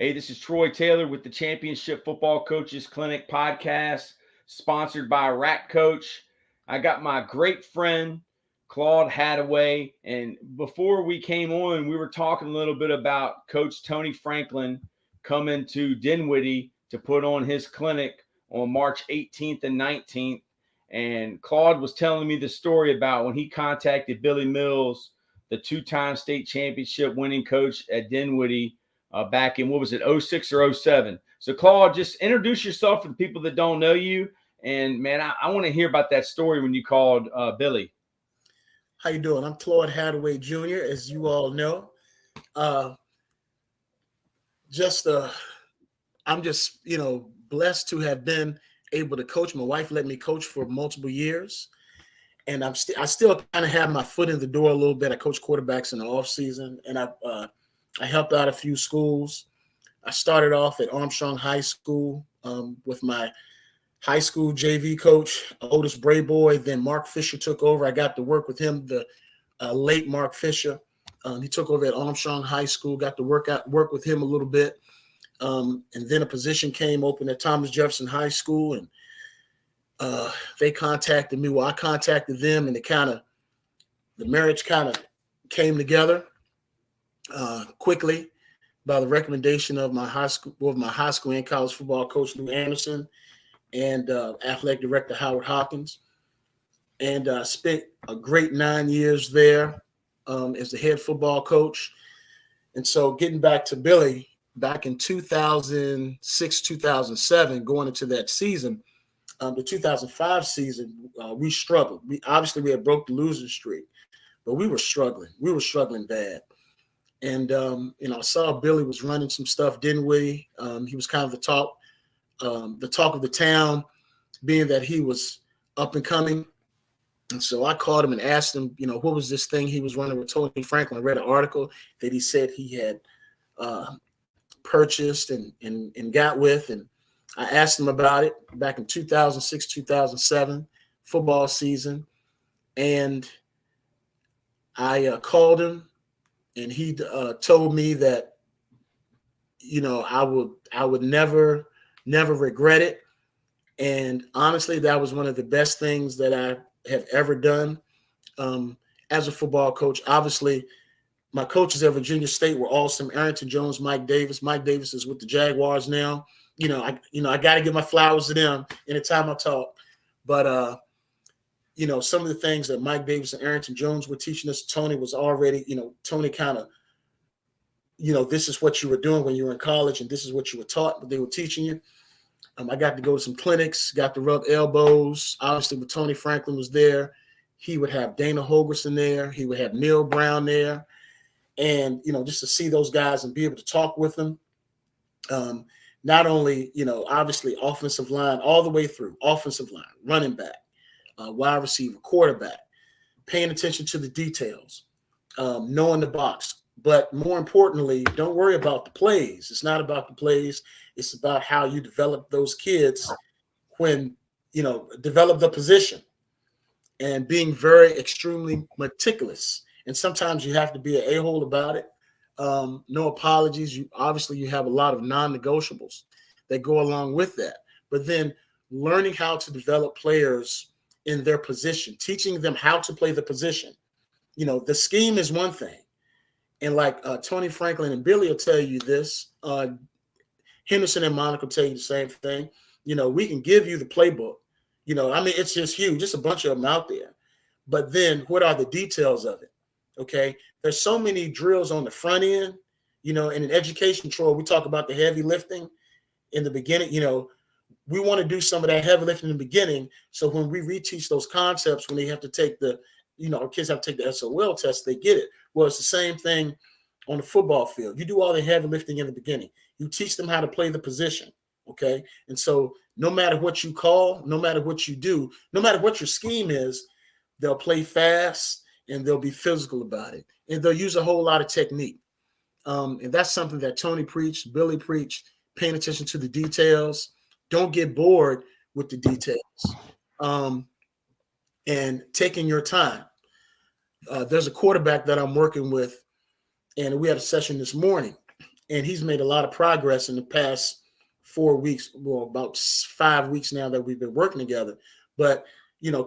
Hey, this is Troy Taylor with the Championship Football Coaches Clinic podcast, sponsored by Rat Coach. I got my great friend, Claude Hataway. And before we came on, we were talking a little bit about Coach Tony Franklin coming to Dinwiddie to put on his clinic on March 18th and 19th. And Claude was telling me the story about when he contacted Billy Mills, the two-time state championship winning coach at Dinwiddie, back in, what was it, 06 or 07. So, Claude, just introduce yourself for the people that don't know you. And, man, I want to hear about that story when you called Billy. How you doing? I'm Claude Hataway Jr., as you all know. I'm just, blessed to have been able to coach. My wife let me coach for multiple years. And I still kind of have my foot in the door a little bit. I coach quarterbacks in the off season, and I helped out a few schools. I started off at Armstrong High School with my high school JV coach, Otis Brayboy. Then Mark Fisher took over. I got to work with him, the late Mark Fisher. He took over at Armstrong High School, got to work with him a little bit. And then a position came open at Thomas Jefferson High School, and they contacted me. Well, I contacted them, and the marriage kind of came together quickly by the recommendation of my high school and college football coach, Lou Anderson, and athletic director, Howard Hopkins. And spent a great 9 years there as the head football coach. And so getting back to Billy, back in 2006, 2007, going into that season, the 2005 season, we struggled. We had broke the losing streak, but we were struggling. We were struggling bad. And, I saw Billy was running some stuff, didn't we? He was kind of the talk of the town, being that he was up and coming. And so I called him and asked him, what was this thing he was running with Tony Franklin? I read an article that he said he had purchased and got with. And I asked him about it back in 2006, 2007 football season. And I called him. And he told me that, I would never regret it. And honestly, that was one of the best things that I have ever done as a football coach. Obviously, my coaches at Virginia State were awesome. Arrington Jones, Mike Davis. Mike Davis is with the Jaguars now. I got to give my flowers to them anytime I talk. But some of the things that Mike Davis and Arrington Jones were teaching us, Tony was already, Tony kind of, this is what you were doing when you were in college and this is what you were taught, but they were teaching you. I got to go to some clinics, got to rub elbows. Obviously, when Tony Franklin was there, he would have Dana Holgerson there. He would have Neil Brown there. And, just to see those guys and be able to talk with them. Not only, obviously offensive line, all the way through, offensive line, running back, wide receiver, quarterback, paying attention to the details, knowing the box. But more importantly, don't worry about the plays. It's not about the plays. It's about how you develop those kids when, develop the position and being very extremely meticulous. And sometimes you have to be an a-hole about it. No apologies. You have a lot of non-negotiables that go along with that. But then learning how to develop players in their position, teaching them how to play the position. The scheme is one thing. And like Tony Franklin and Billy will tell you this, Henderson and Monica will tell you the same thing. We can give you the playbook. It's just huge. Just a bunch of them out there. But then what are the details of it? Okay. There's so many drills on the front end, in an education control. We talk about the heavy lifting in the beginning. We want to do some of that heavy lifting in the beginning. So when we reteach those concepts, when they have to take our kids have to take the SOL test, they get it. Well, it's the same thing on the football field. You do all the heavy lifting in the beginning. You teach them how to play the position. Okay. And so no matter what you call, no matter what you do, no matter what your scheme is, they'll play fast and they'll be physical about it. And they'll use a whole lot of technique. And that's something that Tony preached, Billy preached, paying attention to the details. Don't get bored with the details. And taking your time. There's a quarterback that I'm working with, and we had a session this morning. and he's made a lot of progress in the past 4 weeks, well, about 5 weeks now that we've been working together. But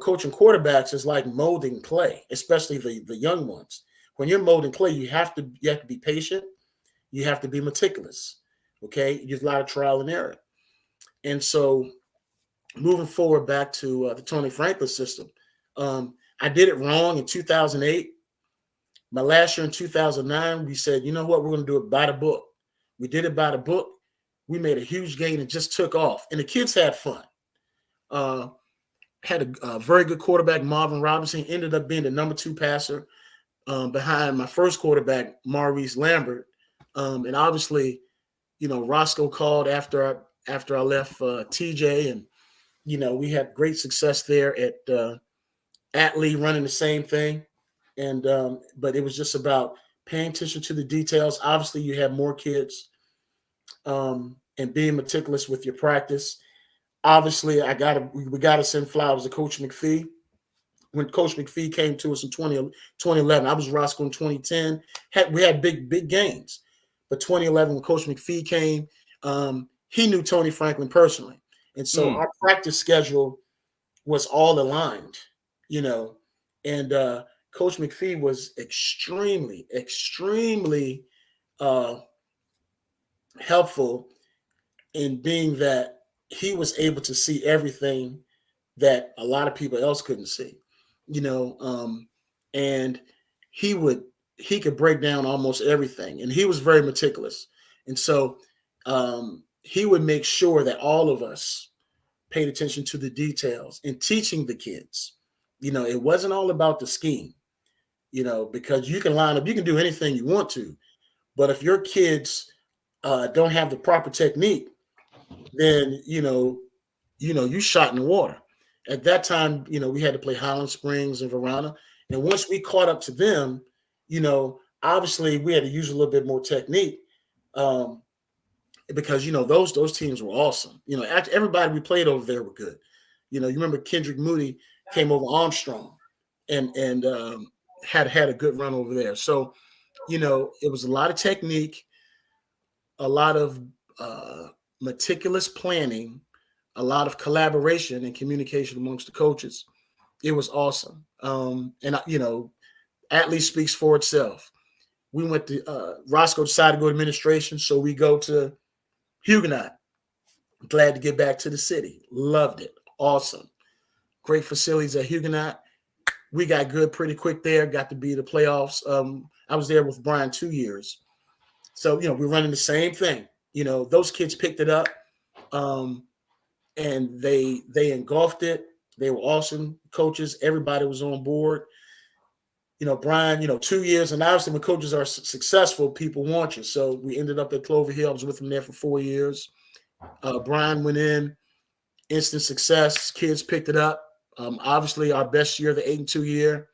coaching quarterbacks is like molding clay, especially the young ones. When you're molding clay, you have to be patient. You have to be meticulous. Okay, there's a lot of trial and error. And so, moving forward back to the Tony Franklin system, I did it wrong in 2008. My last year in 2009, we said, you know what, we're going to do it by the book. We did it by the book. We made a huge gain and just took off. And the kids had fun. Had a very good quarterback, Marvin Robinson, ended up being the number 2 passer behind my first quarterback, Maurice Lambert. And obviously, Roscoe called after I left TJ, and we had great success there at Atlee running the same thing. And but it was just about paying attention to the details. Obviously, you have more kids, and being meticulous with your practice. Obviously, we got to send flowers to Coach McPhee. When Coach McPhee came to us in 2011, I was Roscoe in 2010. We had big gains. But 2011, when Coach McPhee came, he knew Tony Franklin personally. And so our practice schedule was all aligned, and Coach McPhee was extremely, extremely helpful in being that he was able to see everything that a lot of people else couldn't see, and he could break down almost everything, and he was very meticulous. And so he would make sure that all of us paid attention to the details and teaching the kids. It wasn't all about the scheme, because you can line up, you can do anything you want to, but if your kids don't have the proper technique, then you shot in the water. At that time, we had to play Highland Springs and Verona, and once we caught up to them, obviously we had to use a little bit more technique, because those teams were awesome. Everybody we played over there were good. You remember Kendrick Moody came over Armstrong and had a good run over there. So it was a lot of technique, a lot of meticulous planning, a lot of collaboration and communication amongst the coaches. It was awesome. And Atlee speaks for itself. We went to Roscoe decided to go to administration, so we go to Huguenot. Glad to get back to the city. Loved it. Awesome. Great facilities at Huguenot. We got good pretty quick there. Got to be the playoffs. I was there with Brian 2 years. So, we're running the same thing. Those kids picked it up, and they engulfed it. They were awesome coaches. Everybody was on board. Brian, 2 years, and obviously when coaches are successful, people want you. So we ended up at Clover Hill. I was with him there for 4 years. Brian went in, instant success. Kids picked it up. Obviously, our best year, the 8-2 year.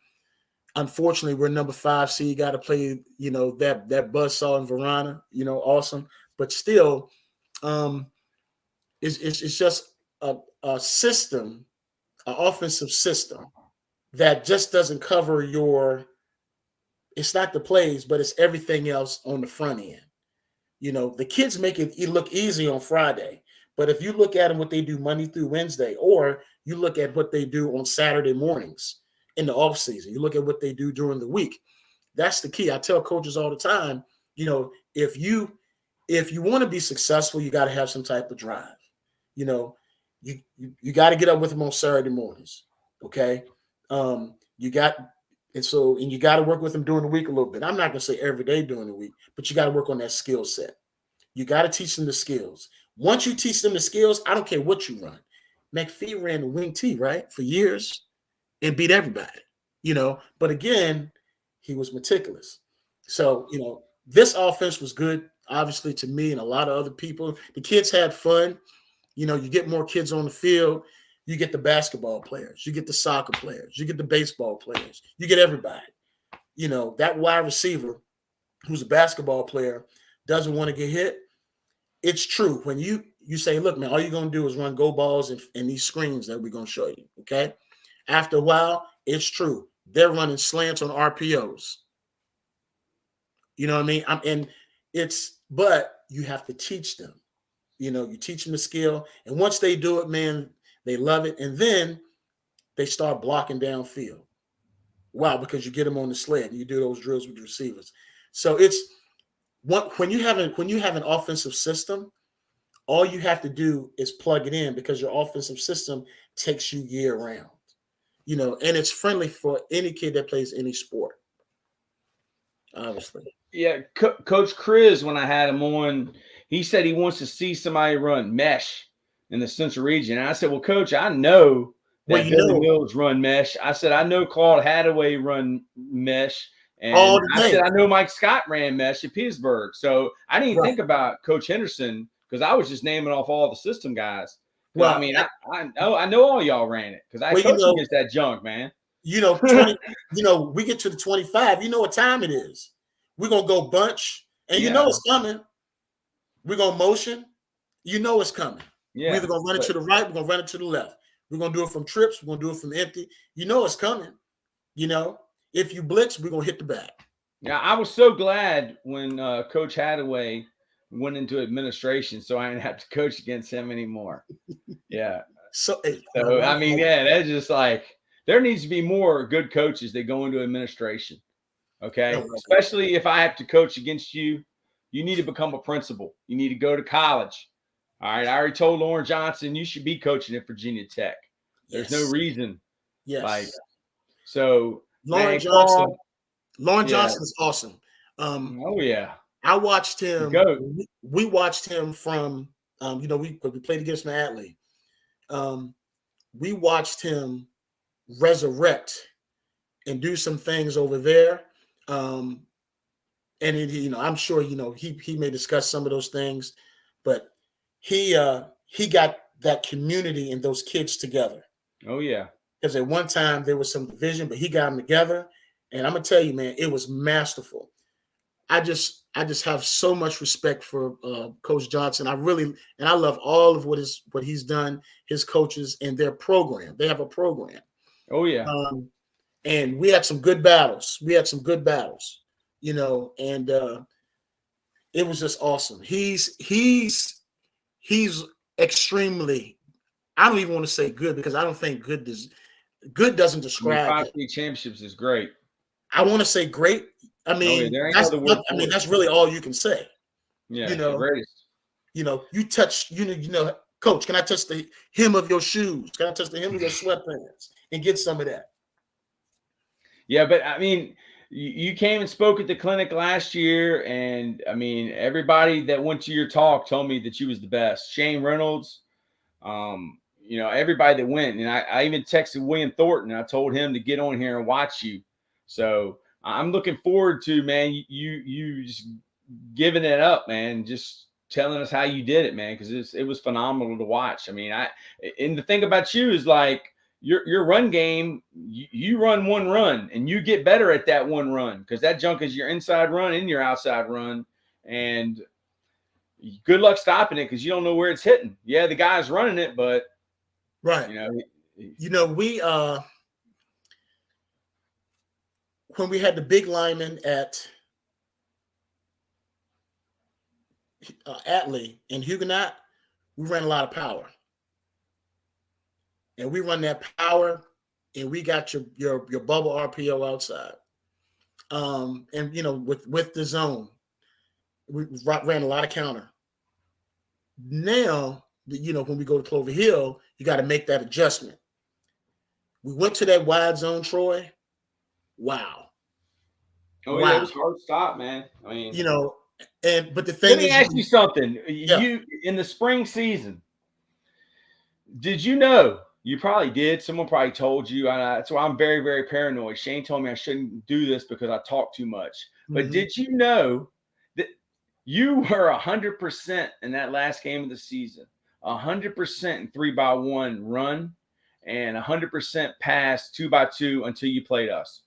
Unfortunately, we're number 5 seed. Got to play, that buzzsaw in Verona. Awesome, but still, it's just a system, an offensive system that just doesn't cover it's not the plays, but it's everything else on the front end. The kids make it look easy on Friday, but if you look at them, what they do Monday through Wednesday, or you look at what they do on Saturday mornings in the off season, you look at what they do during the week. That's the key. I tell coaches all the time, if you want to be successful, you got to have some type of drive. You got to get up with them on Saturday mornings. Okay. You got to work with them during the week a little bit. I'm not going to say every day during the week, but you got to work on that skill set. You got to teach them the skills. Once you teach them the skills, I don't care what you run. McPhee ran the wing T, right, for years and beat everybody, but again, he was meticulous. So, this offense was good, obviously, to me and a lot of other people. The kids had fun. You get more kids on the field. You get the basketball players, you get the soccer players, you get the baseball players, you get everybody. That wide receiver who's a basketball player doesn't want to get hit. It's true. When you say, look, man, all you're going to do is run go balls and these screens that we're going to show you, okay? After a while, it's true. They're running slants on RPOs. You know what I mean? And it's but you have to teach them. You teach them the skill, and once they do it, man, they love it, and then they start blocking downfield. Wow, because you get them on the sled and you do those drills with the receivers. So it's when you have an offensive system, all you have to do is plug it in because your offensive system takes you year round. And it's friendly for any kid that plays any sport. Obviously. Yeah, Coach Chris, when I had him on, he said he wants to see somebody run mesh in the Central region. And I said, well, Coach, I know that Billy Mills run mesh. I said, I know Claude Hataway run mesh. And I said, I know Mike Scott ran mesh at Pittsburgh. So I didn't think about Coach Henderson because I was just naming off all the system guys. Well, I mean, I know all y'all ran it because I coached against that junk, man. 20, we get to the 25. You know what time it is. We're going to go bunch, and you know it's coming. We're going to motion. You know it's coming. Yeah, we're either going to run it to the right, we're going to run it to the left. We're going to do it from trips. We're going to do it from empty. You know it's coming. If you blitz, we're going to hit the back. Yeah, I was so glad when Coach Hataway went into administration so I didn't have to coach against him anymore. Yeah. So I mean, that's just like – there needs to be more good coaches that go into administration, okay? Especially if I have to coach against you, you need to become a principal. You need to go to college. All right, I already told Lauren Johnson you should be coaching at Virginia Tech. There's no reason. Yes. Lauren Johnson is awesome. I watched him. We watched him from, we played against Matley. We watched him resurrect and do some things over there. And I'm sure, he may discuss some of those things, but he got that community and those kids together. Oh yeah. Because at one time there was some division, but he got them together. And I'm going to tell you, man, it was masterful. I just have so much respect for Coach Johnson. I love all of what he's done, his coaches and their program. They have a program. Oh yeah. And we had some good battles. And it was just awesome. He's extremely, I don't even want to say good because I don't think good doesn't describe. 5 championships is great. I want to say great. I mean, that's really all you can say. Yeah, the greatest. You touch, Coach, can I touch the hem of your shoes? Can I touch the hem of your sweatpants and get some of that? Yeah, but I mean, you came and spoke at the clinic last year, and I mean, everybody that went to your talk told me that you was the best. Shane Reynolds, everybody that went, and I even texted William Thornton. And I told him to get on here and watch you. So I'm looking forward to, man, you just giving it up, man, just telling us how you did it, man, because it was phenomenal to watch. I mean, and the thing about you is like your run game, you run one run and you get better at that one run because that junk is your inside run and your outside run, and good luck stopping it because you don't know where it's hitting. Yeah, the guy's running it, but we when we had the big lineman at Atlee and Huguenot, we ran a lot of power. And we run that power, and we got your bubble RPO outside. And with the zone, we ran a lot of counter. Now, when we go to Clover Hill, you got to make that adjustment. We went to that wide zone, Troy. Wow. Oh, yeah, it was hard to stop, man. I mean, but the thing is, let me ask you something. You in the spring season, did you know? You probably did. Someone probably told you. That's why I'm very, very paranoid. Shane told me I shouldn't do this because I talk too much. But did you know that you were 100% in that last game of the season? 100% in 3x1 run and 100% pass 2x2 until you played us.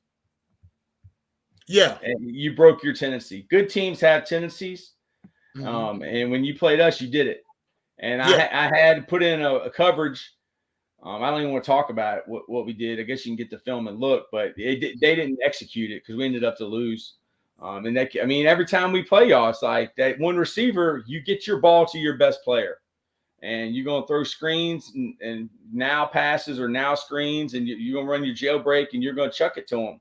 Yeah. And you broke your tendency. Good teams have tendencies. And when you played us, you did it. And I had to put in a coverage. I don't even want to talk about it, what we did. I guess you can get the film and look, but they didn't execute it because we ended up to lose. And that, I mean, every time we play y'all, it's like that one receiver, you get your ball to your best player. And you're going to throw screens and now passes or now screens, and you're going to run your jailbreak, and you're going to chuck it to them.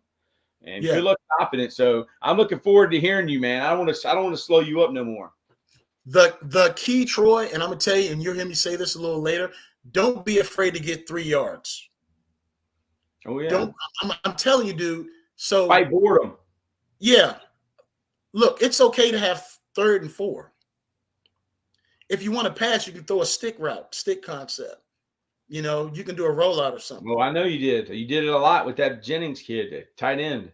And good luck stopping it. So I'm looking forward to hearing you, man. I don't want to slow you up no more. The key, Troy, and I'm going to tell you, and you'll hear me say this a little later, don't be afraid to get 3 yards. Oh, yeah. I'm telling you, dude. So fight boredom. Yeah. Look, it's okay to have 3rd and 4. If you want to pass, you can throw a stick route, stick concept. You know, you can do a rollout or something. Well, I know you did. You did it a lot with that Jennings kid, tight end.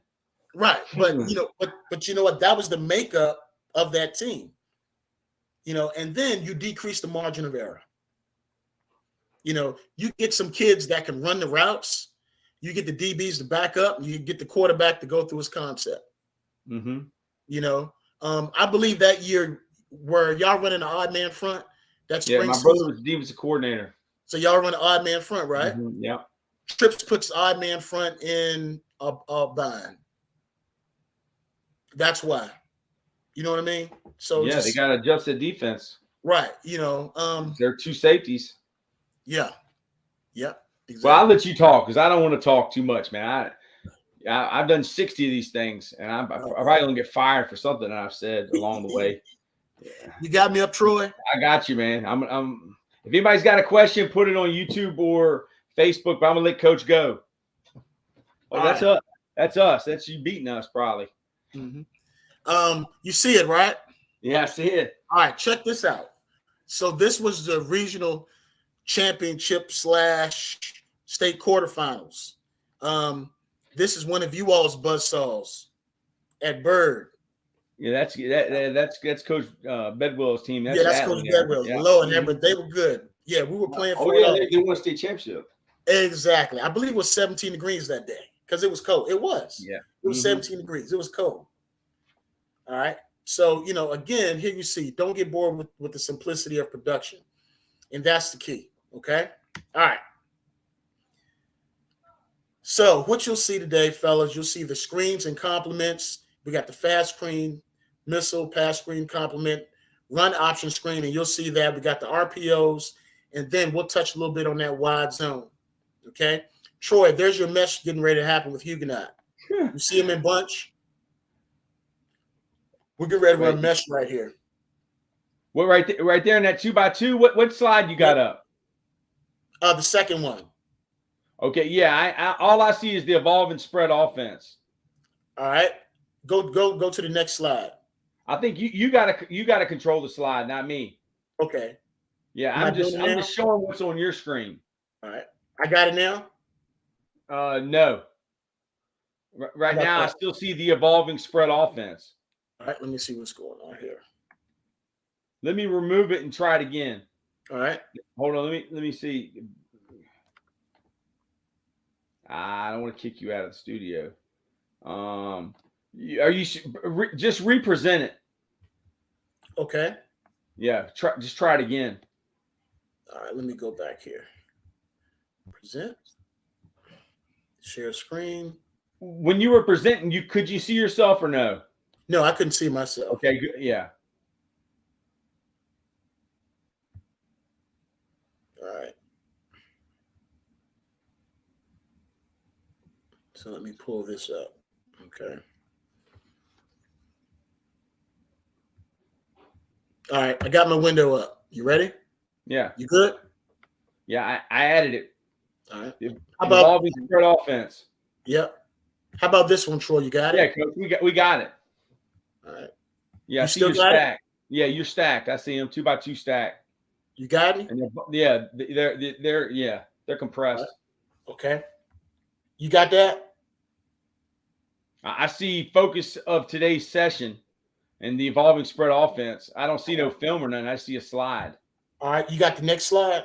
Right. But you know what? That was the makeup of that team. You know, and then you decrease the margin of error. You know, you get some kids that can run the routes. You get the DBs to back up. You get the quarterback to go through his concept. Mm-hmm. You know, I believe that year where y'all running an odd man front. That's my brother was the defensive coordinator. So y'all run an odd man front, right? Mm-hmm. Yeah. Trips puts odd man front in a bind. That's why. You know what I mean? So yeah, they got to adjust the defense. Right. You know, they're 2 safeties. Yeah. Yep. Exactly. Well, I'll let you talk because I don't want to talk too much, man. I've done 60 of these things, and I'm probably gonna get fired for something I've said along the way. Yeah. You got me up, Troy. I got you, man. I'm. If anybody's got a question, put it on YouTube or Facebook. But I'm gonna let Coach go. Oh, that's us. That's us. That's you beating us, probably. Mm-hmm. You see it, right? Yeah, I see it. All right, check this out. So this was the regional championship / state quarterfinals. This is one of you all's buzzsaws at Bird. Yeah, that's Coach Bedwell's team. That's Coach Bedwell. Yeah. Low and but they were good. Yeah, we were playing for. Oh yeah, they won a state championship. Exactly. I believe it was 17 degrees that day because it was cold. It was. Yeah. It was 17 degrees. It was cold. All right. So again, here you see. Don't get bored with the simplicity of production, and that's the key. Okay. All right. So what you'll see today, fellas, you'll see the screens and complements. We got the fast screen, missile, pass screen, complement, run option screen, and you'll see that we got the RPOs, and then we'll touch a little bit on that wide zone. Okay, Troy, there's your mesh getting ready to happen with Huguenot. You see him in bunch. We're getting ready to run mesh right here. What right there in that 2x2? What slide you got up? The second one. Okay, yeah. All I see is the evolving spread offense. All right, go to the next slide. I think you gotta control the slide, not me. Okay. Yeah, I'm just showing what's on your screen. All right, I got it now. No. Right now, I still see the evolving spread offense. All right, let me see what's going on here. Let me remove it and try it again. All right. Hold on. Let me see. I don't want to kick you out of the studio. Are you just represent it? Okay. Yeah. Just try it again. All right. Let me go back here. Present. Share screen. When you were presenting, could you see yourself or no? No, I couldn't see myself. Okay. Good. Yeah. All right. So let me pull this up. Okay. All right. I got my window up. You ready? Yeah. You good? Yeah. I added it. All right. How about evolving spread offense? Yep. How about this one, Troy? You got it? Yeah, Coach. We got it. All right. Yeah. I see you're stacked. Yeah, you're stacked. I see them 2x2 stacked. You got me? And they're compressed. Right. Okay. You got that? I see focus of today's session and the evolving spread offense. I don't see no film or nothing. I see a slide. All right. You got the next slide?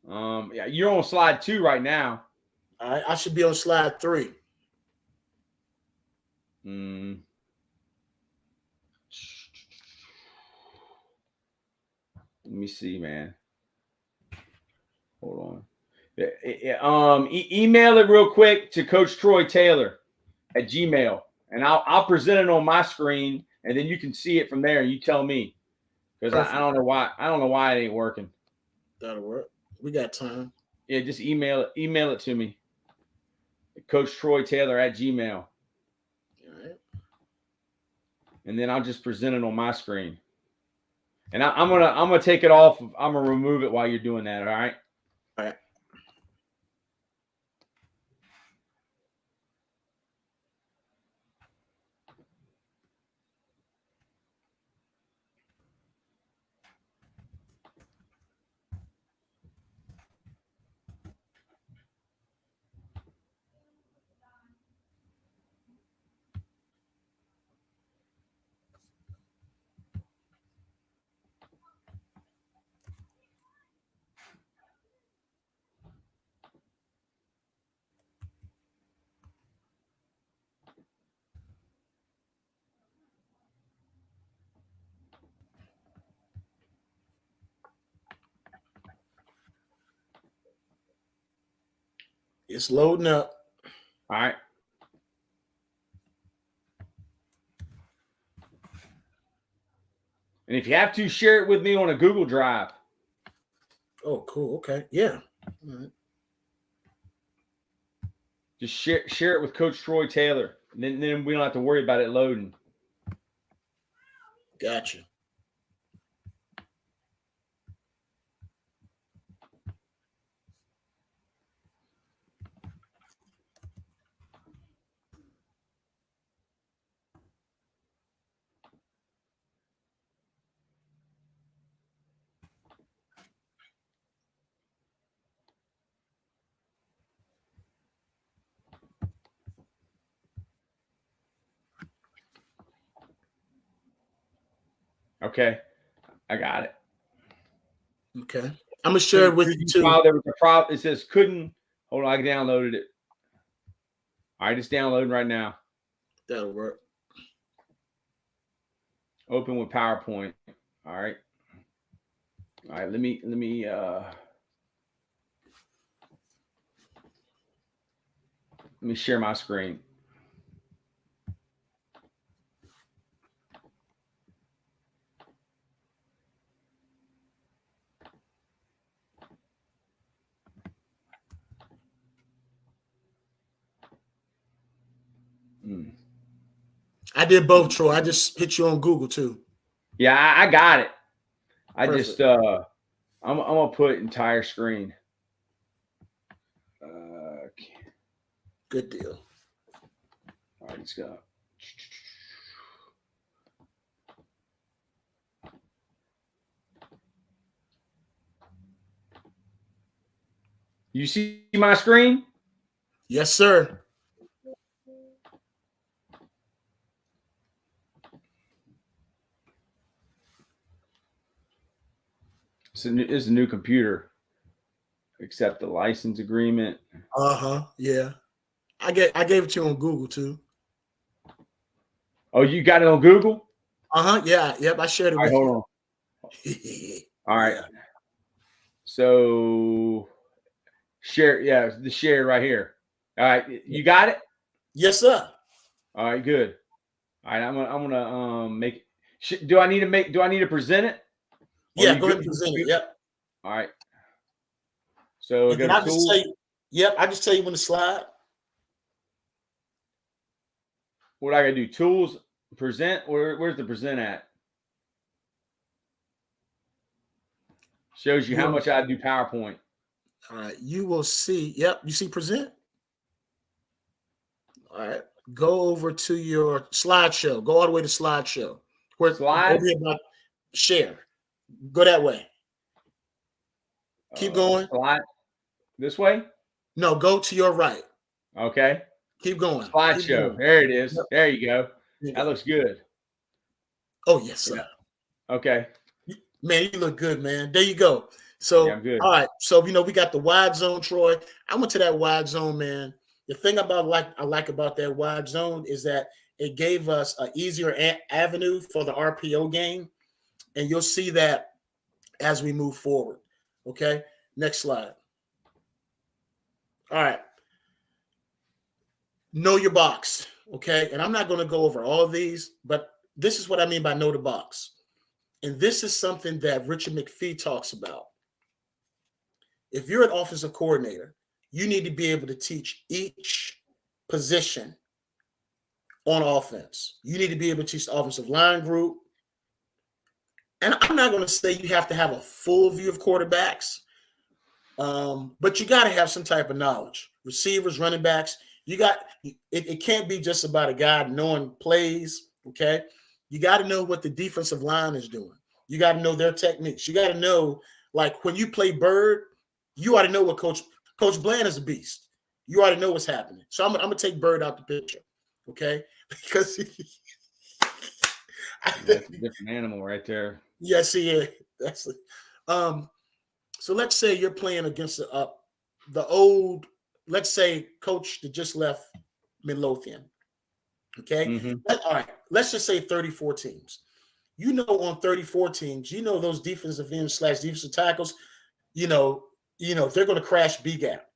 Yeah, you're on slide 2 right now. All right. I should be on slide 3. Let me see, man. Hold on. Email it real quick to Coach Troy Taylor at Gmail. and I'll present it on my screen, and then you can see it from there. And you tell me, because I don't know why it ain't working. That'll work. We got time. Yeah, just email it to me. Coach Troy Taylor at Gmail. All right. And then I'll just present it on my screen. And I'm gonna take it off. I'm gonna remove it while you're doing that. All right. All right. It's loading up. All right. And if you have to, share it with me on a Google Drive. Oh, cool. Okay. Yeah. All right. Just share it with Coach Troy Taylor. And then we don't have to worry about it loading. Gotcha. Okay. I got it. Okay. I'm gonna share it with you too. There was a problem. It says couldn't. Hold on, I downloaded it. All right, it's downloading right now. That'll work. Open with PowerPoint. All right. All right. Let me share my screen. I did both, Troy. I just hit you on Google too. Yeah, I got it. Perfect. Just I'm gonna put entire screen. Good deal. All right, let's go. You see my screen? Yes, sir. It's a new computer. Accept the license agreement. Yeah. I gave it to you on Google too. Oh, you got it on Google? Yeah. Yep. I shared it with you. Hold on. All right. Yeah. So share. Yeah, the share right here. All right. You got it? Yes, sir. All right. Good. All right. I'm gonna make. Do I need to present it? Yeah. Go ahead and present it. Yep. All right. So and I just tell you. Yep. I just tell you when to slide. What I gotta do? Tools, present. Where's the present at? Shows you how much I do PowerPoint. All right. You will see. Yep. You see present. All right. Go over to your slideshow. Go all the way to slideshow. Where slide? Over here about share. Go that way. Keep going. Slide this way? No, go to your right. Okay. Keep going. Slideshow. There it is. Yep. There you go. That looks good. Oh, yes, sir. Yeah. Okay. Man, you look good, man. There you go. So, I'm good. All right. So, we got the wide zone, Troy. I went to that wide zone, man. The thing I like about that wide zone is that it gave us an easier avenue for the RPO game. And you'll see that as we move forward. Okay. Next slide. All right. Know your box. okay, and I'm not going to go over all of these, but this is what I mean by know the box. And this is something that Richard McPhee talks about. If you're an offensive coordinator, you need to be able to teach each position on offense. You need to be able to teach the offensive line group. And I'm not going to say you have to have a full view of quarterbacks, but you got to have some type of knowledge. Receivers, running backs, it can't be just about a guy knowing plays, okay? You got to know what the defensive line is doing. You got to know their techniques. You got to know, like when you play bird, you ought to know what Coach Bland is a beast. You ought to know what's happening. So I'm going to take Bird out the picture, okay? Because that's a different animal right there. Yes, he is. That's so let's say you're playing against the old, let's say, coach that just left Midlothian. Okay. Mm-hmm. All right. Let's just say 34 teams. You know, on 34 teams, you know those defensive ends / defensive tackles, they're going to crash B gap.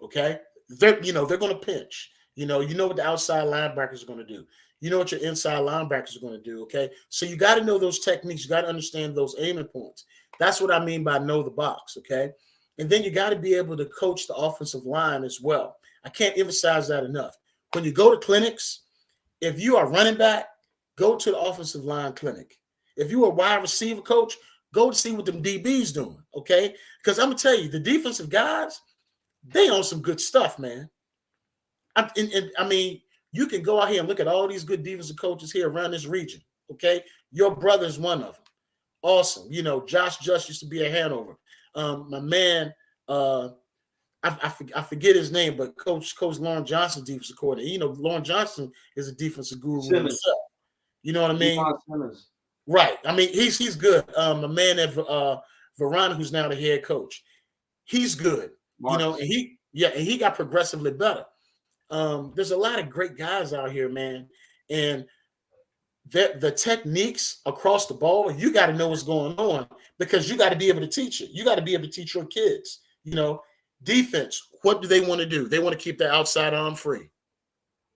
Okay. They're going to pinch. You know what the outside linebackers are going to do. You know what your inside linebackers are going to do, okay? So you got to know those techniques. You got to understand those aiming points. That's what I mean by know the box, okay? And then you got to be able to coach the offensive line as well. I can't emphasize that enough. When you go to clinics, if you are running back, go to the offensive line clinic. If you are a wide receiver coach, go to see what them DBs doing, okay? Because I'm going to tell you, the defensive guys, they own some good stuff, man. I mean, you can go out here and look at all these good defensive coaches here around this region, okay? Your brother's one of them. Awesome. Josh Just used to be at Hanover. My man, I forget his name, but Coach Lauren Johnson, defensive coordinator. Lauren Johnson is a defensive guru himself. You know what I mean? Right. I mean, he's good. My man at Verona, who's now the head coach, he's good. Marcus. And he got progressively better. There's a lot of great guys out here, man. And the techniques across the ball, you got to know what's going on because you got to be able to teach it. You got to be able to teach your kids, defense. What do they want to do? They want to keep their outside arm free,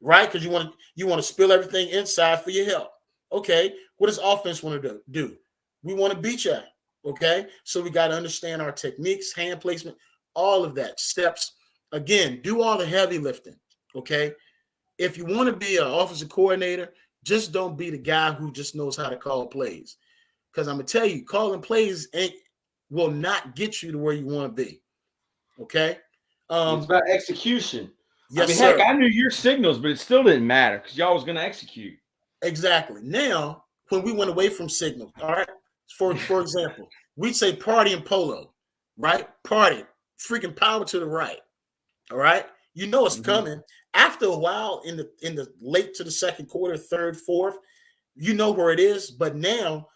right? Because you want to spill everything inside for your help. Okay. What does offense want to do? We want to beat you. Okay. So we got to understand our techniques, hand placement, all of that, steps. Again, do all the heavy lifting. Okay, if you want to be an offensive coordinator, just don't be the guy who just knows how to call plays. Because I'm going to tell you, calling plays will not get you to where you want to be. Okay? It's about execution. Yes, sir. Heck, I knew your signals, but it still didn't matter because y'all was going to execute. Exactly. Now, when we went away from signals, all right, for example, we'd say party and polo, right? Party, freaking power to the right, all right? You know it's coming. After a while, in the late to the second quarter, third, fourth, you know where it is. But now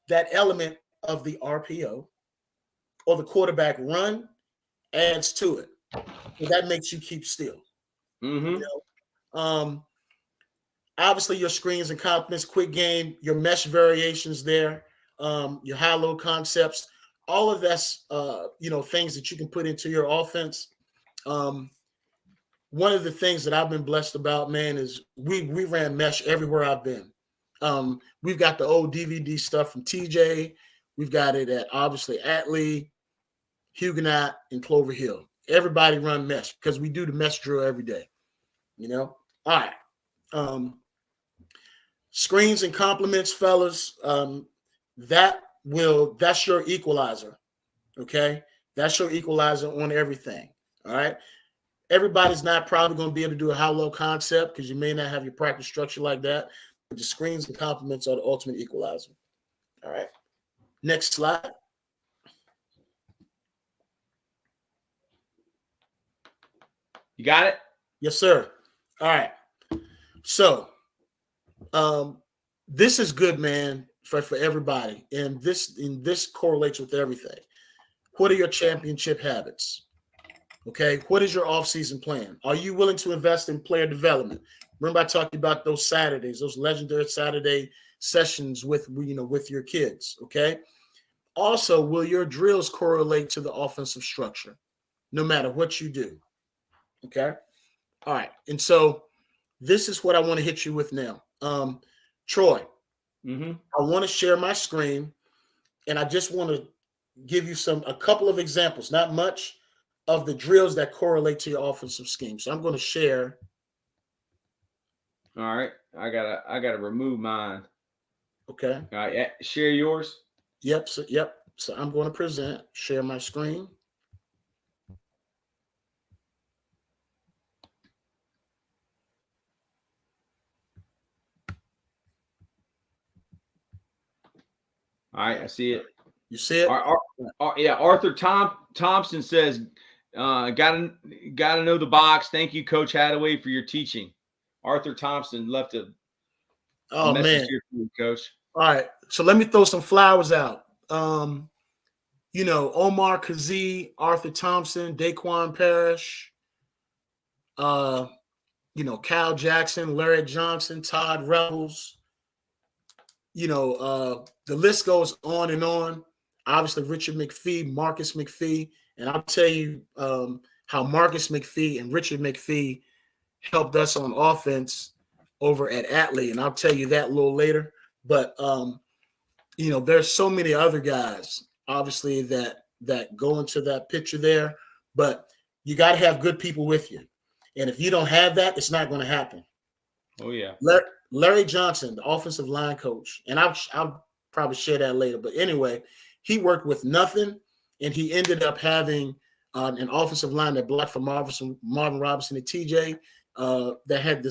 that element of the RPO or the quarterback run adds to it. And that makes you keep still. Obviously, your screens and compliments, quick game, your mesh variations there, your high-low concepts, all of that's things that you can put into your offense. One of the things that I've been blessed about, man, is we ran mesh everywhere I've been. We've got the old DVD stuff from TJ. We've got it at obviously Atlee, Huguenot, and Clover Hill. Everybody run mesh because we do the mesh drill every day. All right. Screens and compliments, fellas. That's your equalizer. Okay, that's your equalizer on everything. All right. Everybody's not probably going to be able to do a how-low concept because you may not have your practice structure like that. But the screens and compliments are the ultimate equalizer. All right. Next slide. You got it? Yes, sir. All right. So this is good, man, for everybody. And this correlates with everything. What are your championship habits? Okay, what is your off-season plan? Are you willing to invest in player development? Remember I talked about those Saturdays, those legendary Saturday sessions with your kids, okay? Also, will your drills correlate to the offensive structure, no matter what you do? Okay? All right, and so this is what I want to hit you with now. Troy, Mm-hmm. I want to share my screen, and I just want to give you a couple of examples, not much, of the drills that correlate to your offensive scheme. So I'm going to share. All right. I gotta remove mine. Okay. All right. Share yours. Yep. So I'm going to share my screen. All right. I see it. You see it? Yeah. Arthur Thompson says, gotta know the box. Thank you, Coach Hataway, for your teaching. Arthur Thompson left a message here for you, Coach. All right. So let me throw some flowers out. Omar Kazee, Arthur Thompson, Daquan Parrish, Kyle Jackson, Larry Johnson, Todd Rebels. The list goes on and on. Obviously, Richard McPhee, Marcus McPhee. And I'll tell you how Marcus McPhee and Richard McPhee helped us on offense over at Atlee. And I'll tell you that a little later. But, there's so many other guys, obviously, that go into that picture there. But you got to have good people with you. And if you don't have that, it's not going to happen. Oh, yeah. Larry Johnson, the offensive line coach, and I'll probably share that later. But anyway, he worked with nothing, and he ended up having an offensive line that blocked for Marvin Robinson and TJ that had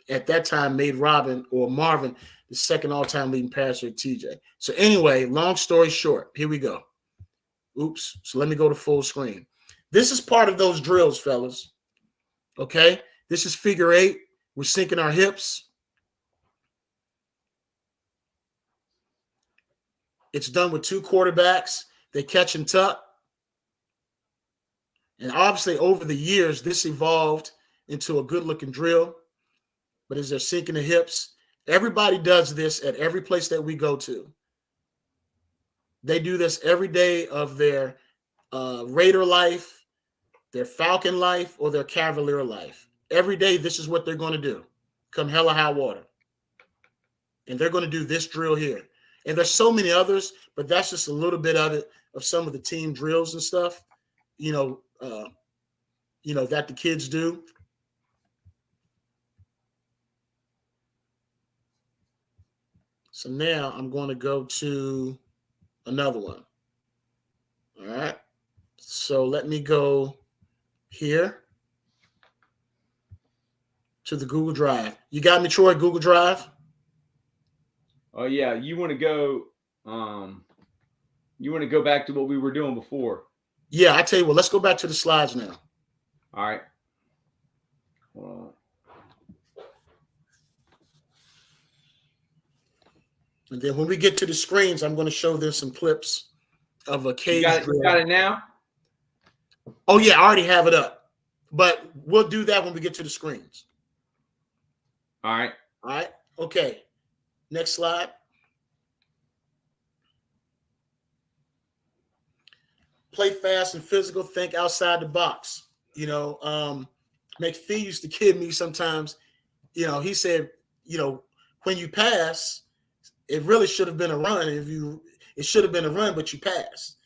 at that time made Marvin the second all-time leading passer at TJ. So anyway, long story short, here we go. Oops. So let me go to full screen. This is part of those drills, fellas. Okay. This is figure 8. We're sinking our hips. It's done with 2 quarterbacks. They catch and tuck. And obviously, over the years, this evolved into a good-looking drill. But as they're sinking the hips, everybody does this at every place that we go to. They do this every day of their Raider life, their Falcon life, or their Cavalier life. Every day, this is what they're going to do, come hell or high water. And they're going to do this drill here. And there's so many others, but that's just a little bit of it, of some of the team drills and stuff, that the kids do. So now I'm going to go to another one. All right. So let me go here to the Google Drive. You got me, Troy, Google Drive? Oh, yeah. You want to go back to what we were doing before. Yeah, I tell you what, let's go back to the slides now. All right. Hold on. And then when we get to the screens, I'm going to show them some clips of a cage drill. You got it now? Oh, yeah, I already have it up. But we'll do that when we get to the screens. All right. All right. Okay. Next slide. Play fast and physical. Think outside the box. McPhee used to kid me sometimes. He said, when you pass, it really should have been a run. It should have been a run, but you passed.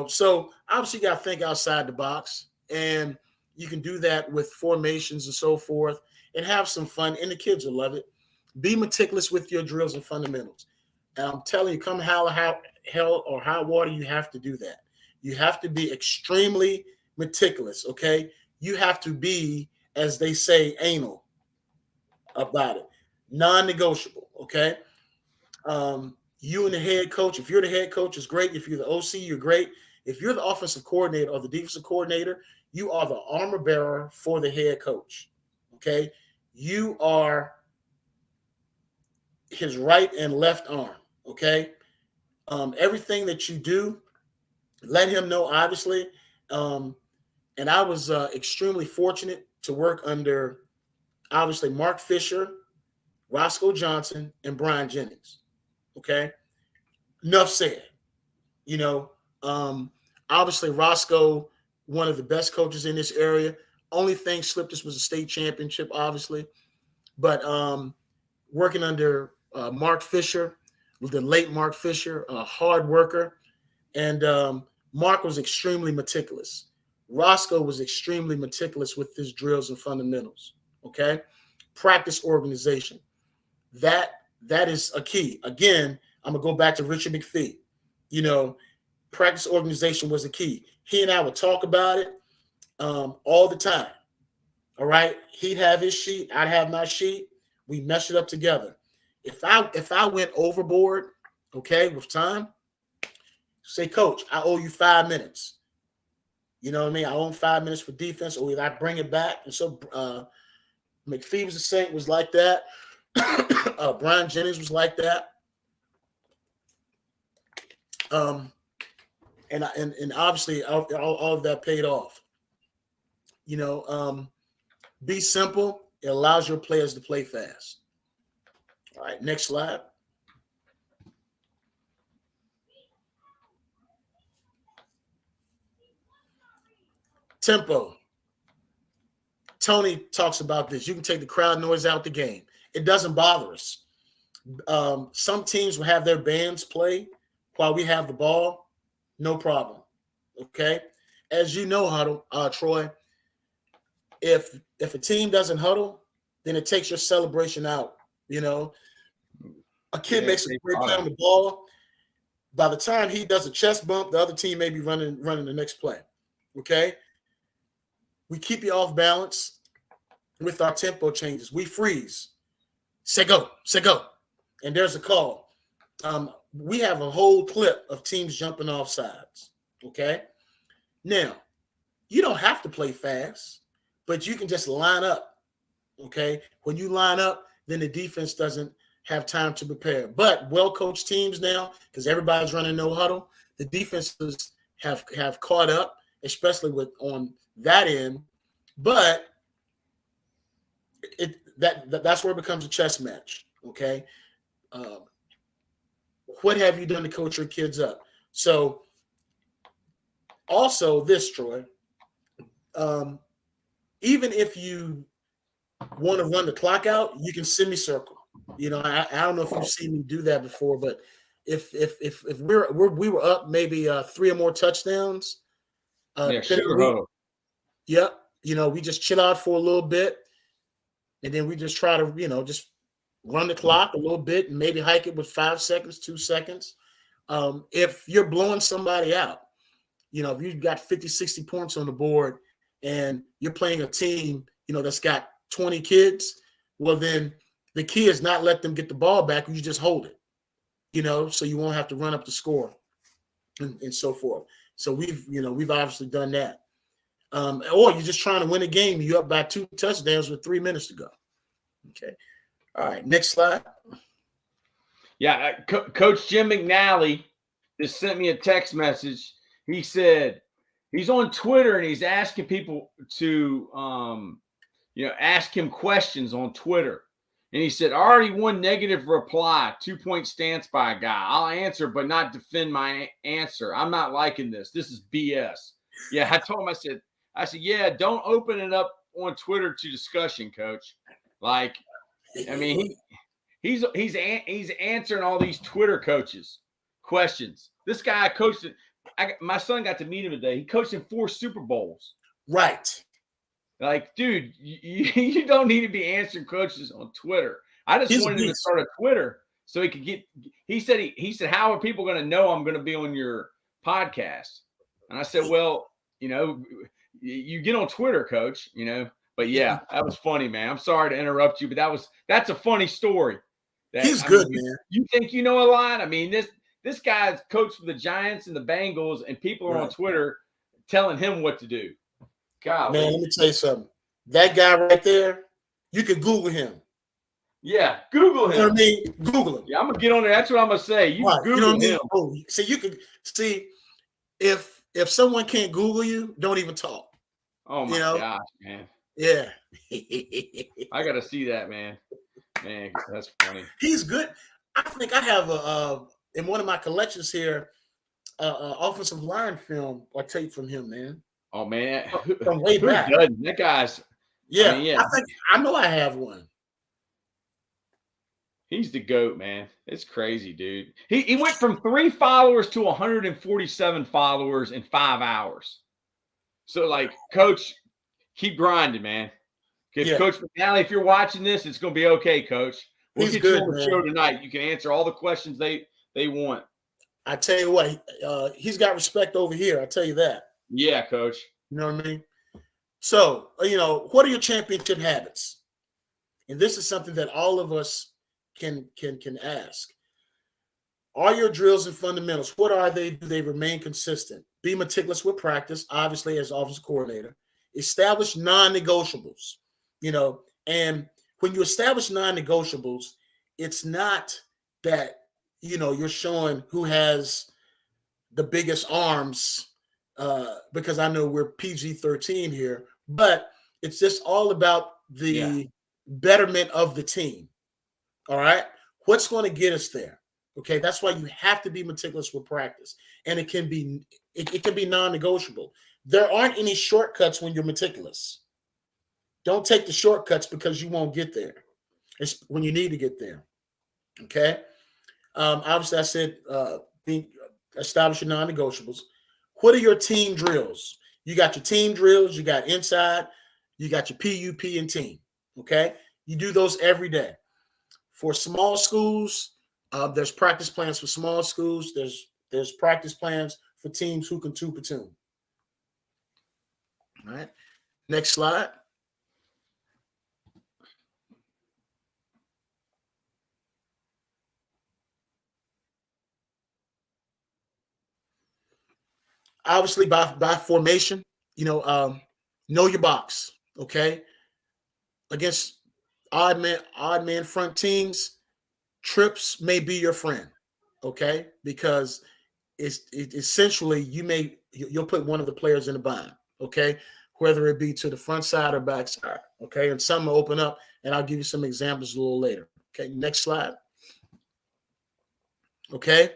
So obviously you got to think outside the box, and you can do that with formations and so forth, and have some fun. And the kids will love it. Be meticulous with your drills and fundamentals. And I'm telling you, come hell or high water, you have to do that. You have to be extremely meticulous. Okay, you have to be, as they say, anal about it, non-negotiable. Okay. You and the head coach, if you're the head coach, is great. If you're the OC, you're great. If you're the offensive coordinator or the defensive coordinator, you are the armor bearer for the head coach. Okay. You are his right and left arm. Okay. Everything that you do, let him know, obviously. And I was extremely fortunate to work under, obviously, Mark Fisher, Roscoe Johnson, and Brian Jennings. Okay. Enough said. Obviously Roscoe, one of the best coaches in this area. Only thing slipped us was a state championship, obviously. But working under Mark Fisher, the late Mark Fisher, a hard worker, and Mark was extremely meticulous. Roscoe was extremely meticulous with his drills and fundamentals. Okay, practice organization. That is a key. Again, I'm gonna go back to Richard McPhee. You know, practice organization was the key. He and I would talk about it all the time. All right, he'd have his sheet, I'd have my sheet. We mesh it up together. If I went overboard, okay, with time, say, Coach, I owe you 5 minutes. You know what I mean? I own 5 minutes for defense, or either I bring it back. And so McPhee was the same, was like that. Brian Jennings was like that. And obviously all of that paid off. You know, be simple. It allows your players to play fast. All right, next slide. Tempo. Tony talks about this. You can take the crowd noise out the game. It doesn't bother us. Some teams will have their bands play while we have the ball. No problem. Okay? As you know, Huddle, Troy, if a team doesn't huddle, then it takes your celebration out. You know, a kid makes a great play on the ball. By the time he does a chest bump, the other team may be running the next play. Okay? We keep you off balance with our tempo changes. We freeze. Say go. And there's a call. We have a whole clip of teams jumping off sides. Okay? Now, you don't have to play fast, but you can just line up. Okay? When you line up, then the defense doesn't have time to prepare. But well-coached teams now, because everybody's running no huddle, the defenses have caught up, especially on that end. But that's where it becomes a chess match. Okay. What have you done to coach your kids up? So also this, Troy, even if you want to run the clock out, you can semicircle. You know, I don't know if you've seen me do that before, but if we were up maybe 3 or more touchdowns, yep. You know, we just chill out for a little bit, and then we just try to, you know, just run the clock a little bit and maybe hike it with 5 seconds, 2 seconds. If you're blowing somebody out, you know, if you've got 50, 60 points on the board and you're playing a team, you know, that's got 20 kids, well, then the key is not let them get the ball back. You just hold it, you know, so you won't have to run up the score and so forth. So we've obviously done that. Or you're just trying to win a game. You're up by 2 touchdowns with 3 minutes to go. Okay. All right. Next slide. Yeah. Coach Jim McNally just sent me a text message. He said he's on Twitter and he's asking people to, ask him questions on Twitter. And he said, already 1 negative reply, 2-point stance by a guy. I'll answer, but not defend my answer. I'm not liking this. This is BS. Yeah. I told him, I said, yeah, don't open it up on Twitter to discussion, Coach. Like, I mean, he's answering all these Twitter coaches questions. This guy coached it. My son got to meet him today. He coached in 4 Super Bowls. Right. Like, dude, you don't need to be answering coaches on Twitter. I just wanted him to start a Twitter so he could get. He said, how are people going to know I'm going to be on your podcast? And I said, well, you know, you get on Twitter, Coach, you know. But yeah, that was funny, man. I'm sorry to interrupt you, but that's a funny story. He's good, man. You think you know a lot? I mean, this guy's coached for the Giants and the Bengals, and people are on Twitter telling him what to do. God, man, let me tell you something. That guy right there, you can Google him. Yeah, Google him. You know what I mean? Google him. Yeah, I'm gonna get on there. That's what I'm gonna say. You Google you know what him. I mean? So you could see if someone can't Google you, don't even talk. Oh my gosh, man. Yeah. I gotta see that, man. Man, that's funny. He's good. I think I have in one of my collections here, offensive line film or tape from him, man. Oh man, from way who back. doesn't? That guy's. Yeah, I mean, yeah, I know I have one. he's the GOAT, man. It's crazy, dude. He went from 3 followers to 147 followers in 5 hours. So, like, coach, keep grinding, man. If Yeah, Coach McNally, if you're watching this, it's going to be okay, coach. We'll he's get you good, on the man. show tonight. You can answer all the questions they want. I tell you what, he's got respect over here. I tell you that. Yeah, coach. You know what I mean? So, what are your championship habits? And this is something that all of us can ask. Are your drills and fundamentals, what are they? Do they remain consistent? Be meticulous with practice, obviously, as offensive coordinator. Establish non-negotiables, and when you establish non-negotiables, it's not that, you're showing who has the biggest arms, because I know we're PG-13 here, but it's just all about the betterment of the team. All right. What's going to get us there? Okay. That's why you have to be meticulous with practice. And it can be non-negotiable. There aren't any shortcuts when you're meticulous. Don't take the shortcuts because you won't get there. It's when you need to get there. Okay. Obviously, I said establish your non-negotiables. What are your team drills? You got your team drills. You got inside. You got your PUP and team. Okay. You do those every day. For small schools, there's practice plans for small schools. There's practice plans for teams who can two platoon. All right. Next slide. Obviously, by formation, know your box. Okay. Against odd man front teams, trips may be your friend. Okay, because essentially you'll put one of the players in a bind. Okay, whether it be to the front side or back side. Okay, and some will open up, and I'll give you some examples a little later. Okay, next slide. Okay,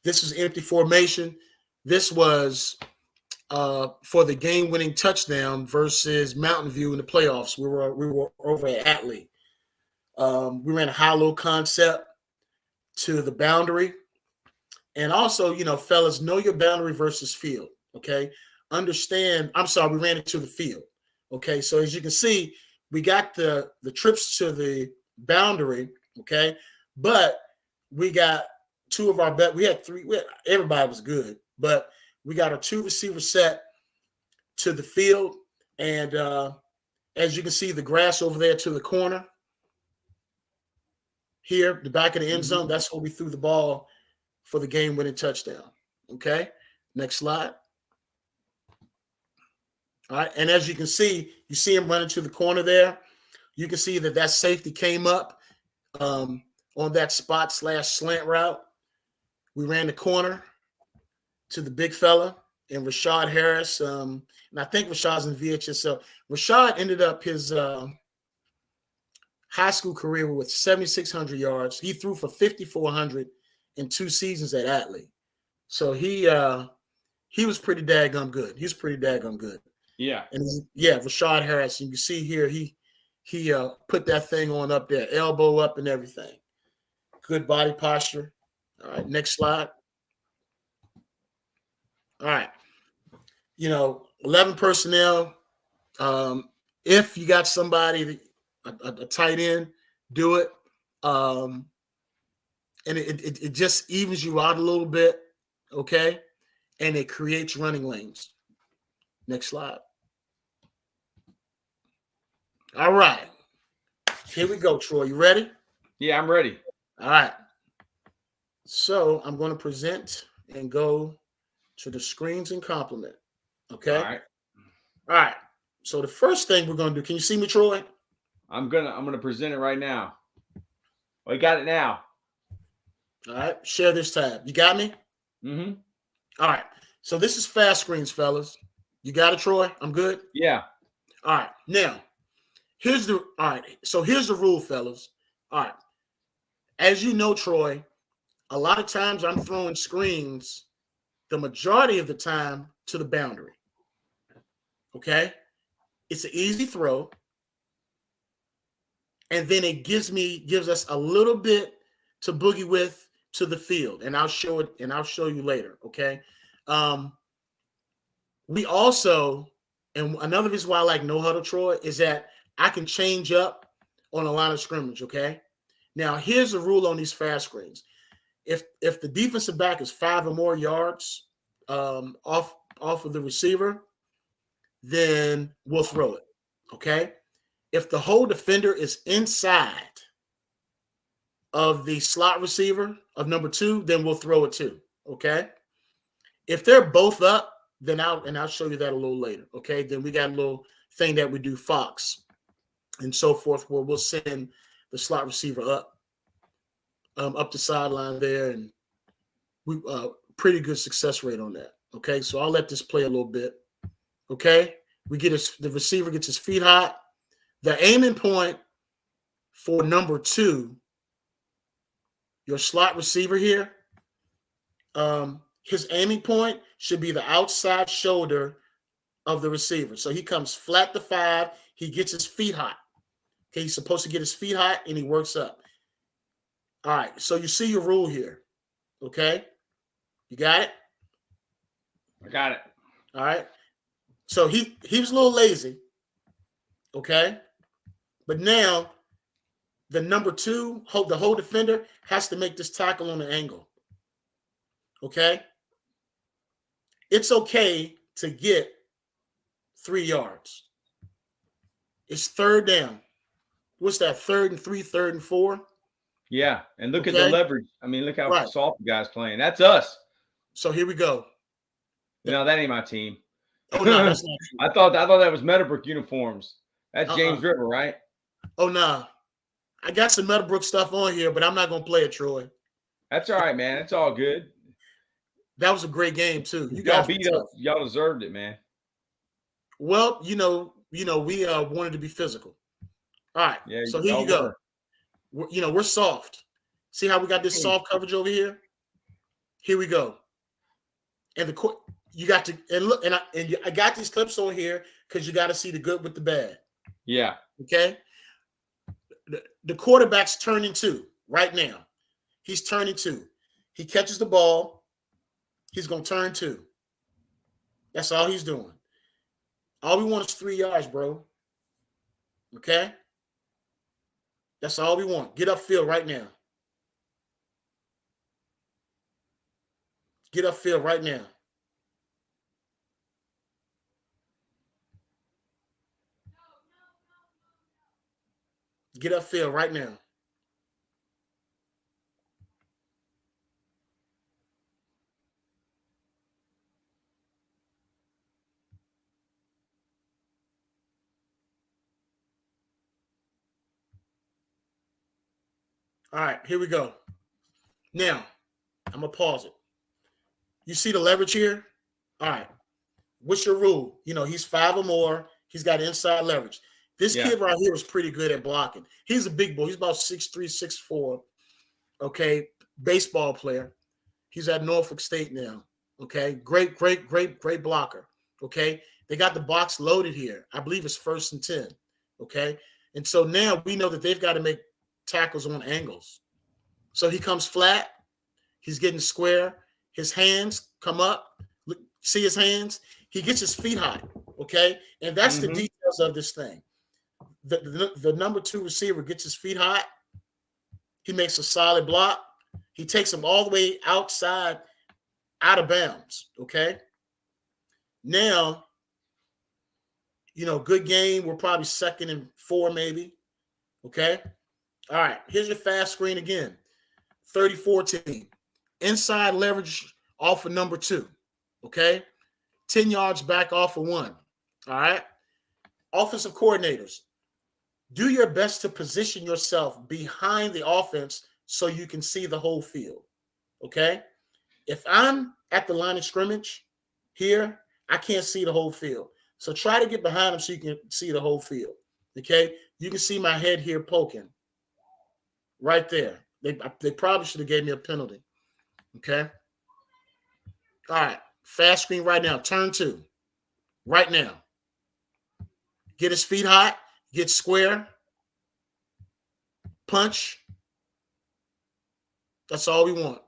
this is empty formation. This was for the game-winning touchdown versus Mountain View in the playoffs. We were over at Atlee. We ran a high-low concept to the boundary. And also, fellas, know your boundary versus field, okay? We ran it to the field, okay? So as you can see, we got the trips to the boundary, okay? But we got two of our bet. We had three. Everybody was good, but we got a 2-receiver set to the field. And as you can see, the grass over there to the corner here, the back of the end zone, that's where we threw the ball for the game-winning touchdown. Okay, next slide. All right, and as you can see, you see him running to the corner there. You can see that safety came up on that spot/slant route. We ran the corner to the big fella and Rashad Harris. And I think Rashad's in VHS. So Rashad ended up his high school career with 7,600 yards. He threw for 5,400 in 2 seasons at Atlee. So he was pretty daggum good. He was pretty daggum good. Yeah. And Rashad Harris. You can see here he put that thing on up there, elbow up and everything. Good body posture. All right, next slide. All right. 11 personnel. If you got somebody, a tight end, do it. And it just evens you out a little bit, okay? And it creates running lanes. Next slide. All right. Here we go, Troy. You ready? Yeah, I'm ready. All right. So I'm going to present and go to the screens and compliment. Okay? All right. All right. So the first thing we're going to do, can you see me, Troy? I'm gonna present it right now. I got it now. All right. Share this tab. You got me? Mm-hmm. All right. So this is fast screens, fellas. You got it, Troy? I'm good? Yeah. All right. Now, here's the rule, fellas. All right. As you know, Troy, a lot of times I'm throwing screens the majority of the time to the boundary. Okay. It's an easy throw. And then it gives us a little bit to boogie with to the field. And I'll show it, and I'll show you later. Okay. We also, and another reason why I like no huddle, Troy, is that I can change up on a line of scrimmage. Okay. Now, here's the rule on these fast screens. If the defensive back is 5 or more yards off of the receiver, then we'll throw it. Okay. If the whole defender is inside of the slot receiver of number 2, then we'll throw it too. Okay. If they're both up, then I'll show you that a little later. Okay. Then we got a little thing that we do Fox and so forth, where we'll send the slot receiver up the sideline there, and we pretty good success rate on that. Okay, so I'll let this play a little bit. Okay, the receiver gets his feet hot. The aiming point for number 2, your slot receiver here, his aiming point should be the outside shoulder of the receiver. So he comes flat to 5. He gets his feet hot. Okay, he's supposed to get his feet hot, and he works up. All right, so you see your rule here. Okay, you got it? I got it. All right. So he was a little lazy. Okay, but now the number 2, the whole defender has to make this tackle on the angle. Okay, it's okay to get 3 yards. It's 3rd down. What's that? 3rd and 3, 3rd and 4. Yeah, and look at the leverage. I mean, look how Right. soft the guy's playing. That's us. So here we go. No, that ain't my team. Oh no, that's not true. I thought that was Meadowbrook uniforms. That's James River, right? Oh no, I got some Meadowbrook stuff on here, but I'm not gonna play it, Troy. That's all right, man. It's all good. That was a great game too. Y'all beat us. Y'all deserved it, man. Well, we wanted to be physical. All right. Yeah, so here you go. We're soft. See how we got this soft coverage over here? Here we go. And you got to, and look, I got these clips on here because you got to see the good with the bad. Yeah. Okay. The quarterback's turning 2 right now. He's turning 2. He catches the ball. He's going to turn 2. That's all he's doing. All we want is 3 yards, bro. Okay? That's all we want. Get upfield right now. Get upfield right now. Get upfield right now. All right, here we go. Now, I'm going to pause it. You see the leverage here? All right. What's your rule? He's 5 or more. He's got inside leverage. This kid right here is pretty good at blocking. He's a big boy. He's about 6'3", 6'4". Okay, baseball player. He's at Norfolk State now. Okay, great blocker. Okay, they got the box loaded here. I believe it's 1st and 10. Okay, and so now we know that they've got to make tackles on angles. So he comes flat. He's getting square. His hands come up. Look, see his hands? He gets his feet hot. Okay, and that's the details of this thing. The number 2 receiver gets his feet hot. He makes a solid block. He takes him all the way outside, out of bounds. Okay. Now, good game. We're probably 2nd and 4, maybe. Okay. All right. Here's your fast screen again. 30-14. Inside leverage off of number 2. Okay. 10 yards back off of 1. All right. Offensive coordinators, do your best to position yourself behind the offense so you can see the whole field. Okay. If I'm at the line of scrimmage here, I can't see the whole field. So try to get behind them so you can see the whole field. Okay. You can see my head here poking right there. They probably should have gave me a penalty. Okay. All right. Fast screen right now. Turn 2. Right now. get his feet hot, get square, punch. That's all we want.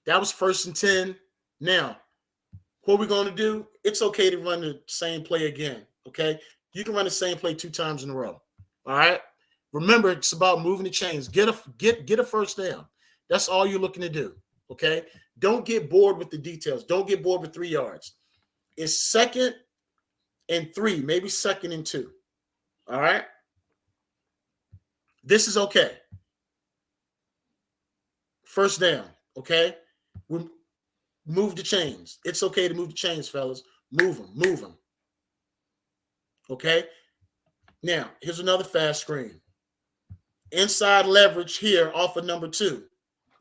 That was 1st and 10. Now, what we're going to do, it's okay to run the same play again, okay? You can run the same play 2 times in a row, all right? Remember, it's about moving the chains. Get a first down. That's all you're looking to do, okay? Don't get bored with the details. Don't get bored with 3 yards. It's 2nd and 3, maybe 2nd and 2, all right? This is okay. First down, okay? We move the chains. It's okay to move the chains, fellas. Move them. Okay? Now, here's another fast screen. Inside leverage here off of number 2,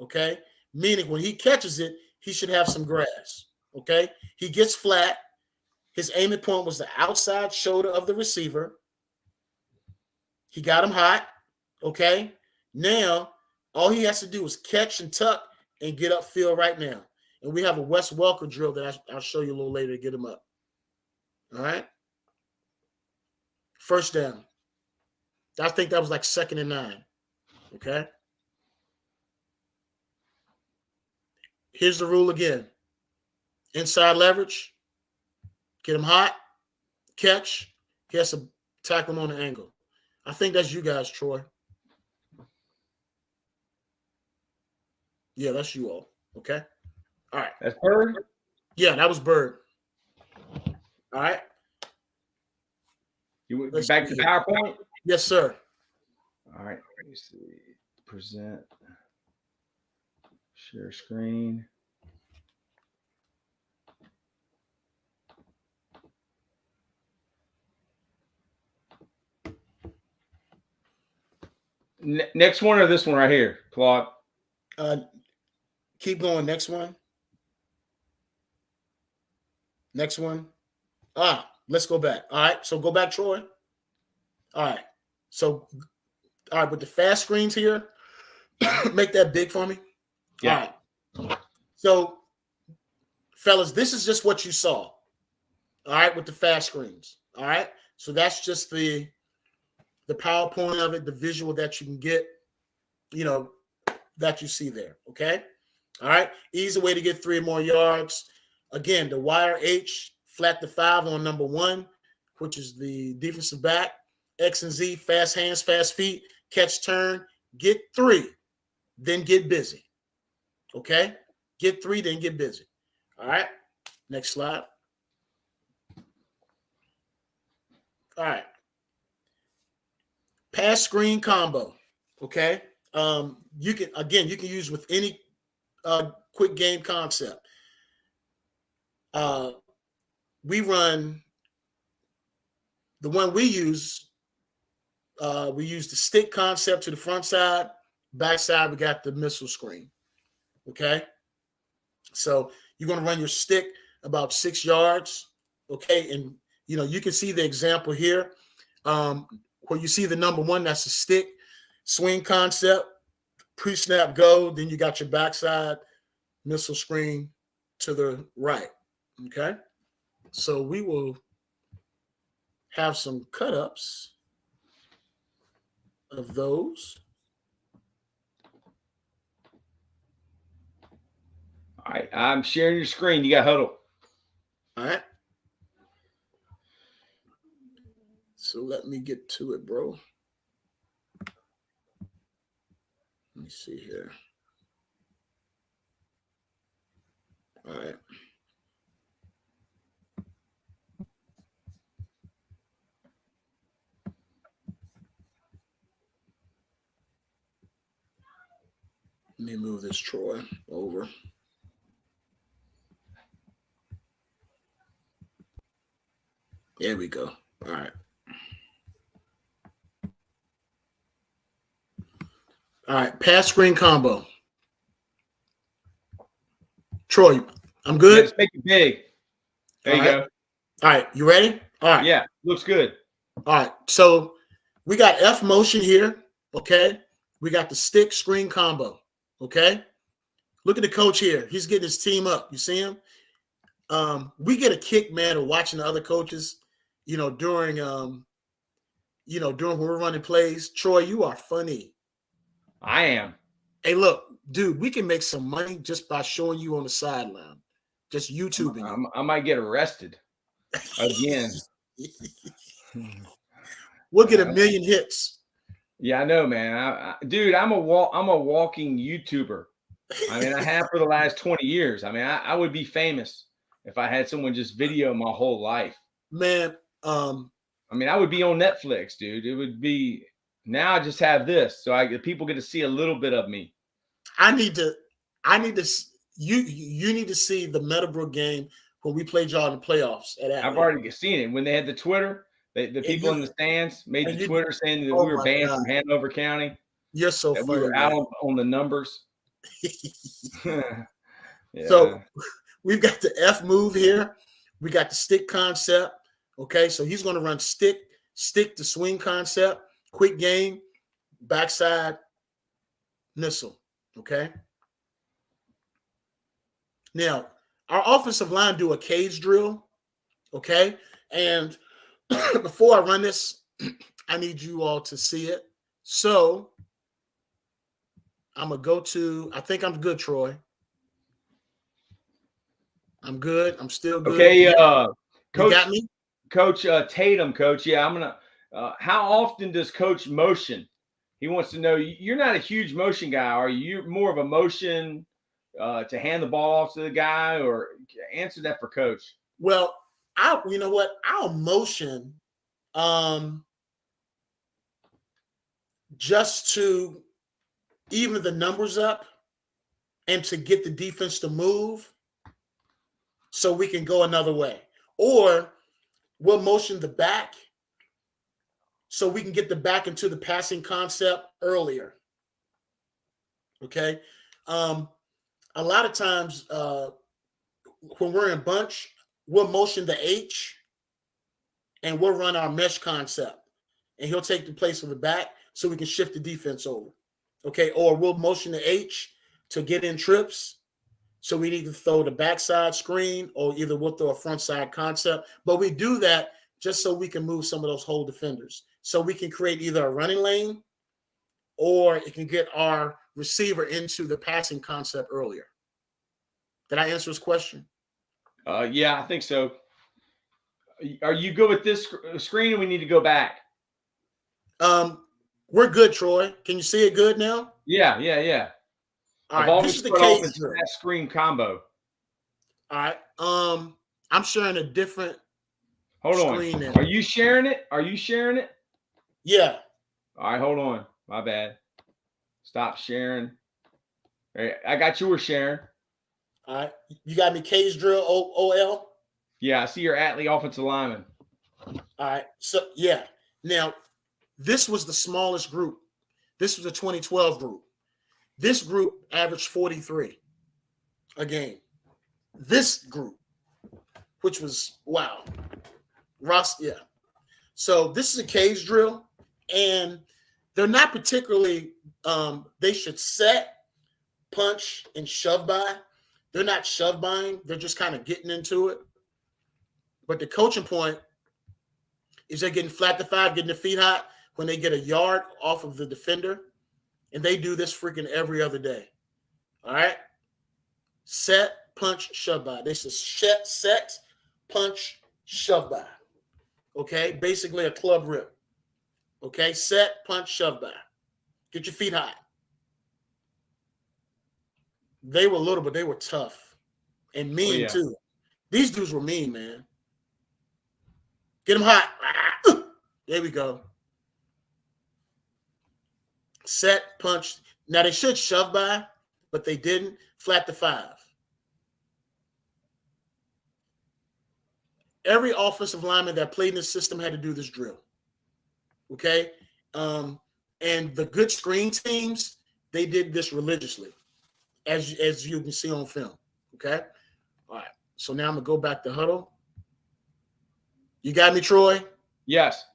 okay? Meaning when he catches it, he should have some grass, okay? He gets flat. His aiming point was the outside shoulder of the receiver. He got him hot, okay? Now, all he has to do is catch and tuck and get upfield right now. And we have a Wes Welker drill that I'll show you a little later to get him up. All right? First down. I think that was like 2nd and 9. Okay? Here's the rule again. Inside leverage. Get him hot. Catch. He has to tackle him on the angle. I think that's you guys, Troy. Yeah, that's you all. Okay? All right. That's Bird? Yeah, that was Bird. All right. You went back to PowerPoint? Yes, sir. All right. Let me see. Present. Share screen. Next one or this one right here, Claude? Keep going. Next one. Next one. Let's go back. All right. So go back, Troy. All right. So, all right, with the fast screens here, make that big for me. Yeah. All right. So, fellas, this is just what you saw. All right, with the fast screens. All right. So that's just the PowerPoint of it, the visual that you can get, that you see there. Okay. All right. Easy way to get 3 or more yards. Again, the wire H, flat to 5 on number 1, which is the defensive back. X and Z, fast hands, fast feet, catch, turn, get 3, then get busy. Okay? Get 3, then get busy. All right? Next slide. All right. Pass screen combo. Okay? You can use with any quick game concept. We run the one we use the stick concept to the front side. Back side, we got the missile screen. Okay. So you're going to run your stick about 6 yards. Okay. And, you can see the example here where you see the number 1, that's the stick swing concept, pre-snap go. Then you got your backside missile screen to the right. Okay. So we will have some cut-ups of those. All right. I'm sharing your screen. You got huddle. All right. So let me get to it, bro. Let me see here. All right. Let me move this Troy over. There we go. All right. All right. Pass screen combo. Troy, I'm good. Let's make it big. There you go. All right. You ready? All right. Yeah. Looks good. All right. So we got F motion here. Okay. We got the stick screen combo. Okay. Look at the coach here. He's getting his team up. You see him? We get a kick, man, of watching the other coaches, during when we're running plays. Troy, you are funny. I am. Hey, look, dude, we can make some money just by showing you on the sideline, just YouTubing. I might get arrested again. We'll get 1 million hits. Yeah, I know, man. Dude, I'm a walking YouTuber. I mean, I have for the last 20 years. I mean, I would be famous if I had someone just video my whole life. Man, I mean, I would be on Netflix, dude. It would be now. I just have this, so people get to see a little bit of me. You need to see the Meadowbrook game when we played y'all in the playoffs. I've already seen it when they had the Twitter. The people in the stands made the Twitter saying that we were banned from Hanover County. You're so funny. We were out on the numbers. Yeah. So we've got the F move here. We got the stick concept. Okay, so he's going to run stick to swing concept, quick game, backside missile. Okay. Now, our offensive line do a cage drill. Okay, and before I run this, I need you all to see it. So I'm going to go to, I think I'm good, Troy. I'm good. I'm still good. Okay, Coach, you got me? Coach Tatum, Coach. Yeah, I'm going to, how often does Coach motion? He wants to know, you're not a huge motion guy, are you? You're more of a motion to hand the ball off to the guy, or answer that for Coach. Well, you know what? I'll motion just to even the numbers up and to get the defense to move so we can go another way. Or we'll motion the back so we can get the back into the passing concept earlier. Okay? A lot of times when we're in bunch, we'll motion the H and we'll run our mesh concept. And he'll take the place of the back so we can shift the defense over. Okay, or we'll motion the H to get in trips. So we need to throw the backside screen, or either we'll throw a front side concept. But we do that just so we can move some of those hole defenders. So we can create either a running lane or it can get our receiver into the passing concept earlier. Did I answer his question? Yeah, I think so. Are you good with this screen, or we need to go back? We're good, Troy. Can you see it good now? Yeah. All right, this is the case. That screen combo. All right. I'm sharing a different screen. Are you sharing it? Yeah. All right, hold on. My bad. Stop sharing. All right, I got yours sharing. All right. You got me cage drill OL? Yeah, I see your athlete offensive lineman. All right. So, yeah. Now, this was the smallest group. This was a 2012 group. This group averaged 43 a game. This group, which was, wow. Ross, yeah. So this is a cage drill, and they're not particularly, they should set, punch, and shove by. They're not shove buying. They're just kind of getting into it. But the coaching point is they're getting flat to five, getting their feet hot when they get a yard off of the defender. And they do this freaking every other day. All right? Set, punch, shove by. They say set, punch, shove by. Okay? Basically a club rip. Okay? Set, punch, shove by. Get your feet hot. They were little, but they were tough. And mean, too. These dudes were mean, man. Get them hot. There we go. Set, punch. Now, they should shove by, but they didn't. Flat to five. Every offensive lineman that played in the system had to do this drill. Okay? And the good screen teams, they did this religiously, as you can see on film. Okay? All right. So now I'm going to go back to huddle. You got me, Troy? Yes.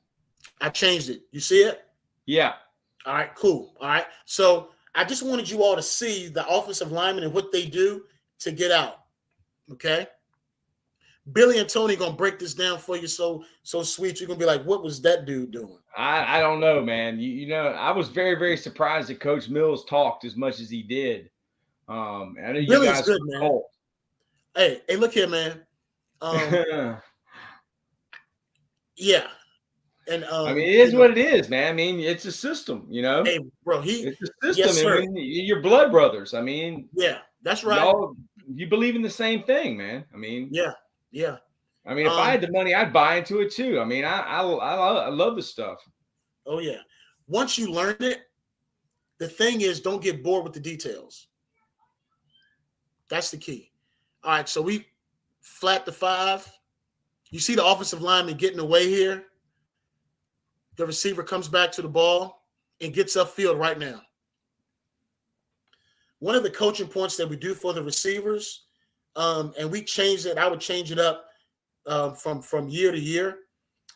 I changed it. You see it? Yeah. All right, cool. All right. So I just wanted you all to see the offensive linemen and what they do to get out. Okay. Billy and Tony gonna break this down for you so sweet. You're gonna be like, what was that dude doing? I don't know, man. You know, I was very, very surprised that Coach Mills talked as much as he did. I know you Billy's guys good, were man. cold. Hey, look here, man. Yeah. And I mean, it is what it is, man. I mean, it's a system, you know. hey, bro, It's a yes, system, and sir. when you're blood brothers, I mean, Yeah, that's right. y'all, you believe in the same thing, man. I mean, Yeah, yeah. I mean, if I had the money, I'd buy into it too. I mean, I love this stuff. Oh yeah. Once you learn it, the thing is, don't get bored with the details. That's the key. All right, so we flat the 5. You see the offensive lineman getting away here. The receiver comes back to the ball and gets upfield right now. One of the coaching points that we do for the receivers, and we changed it. I would change it up from year to year.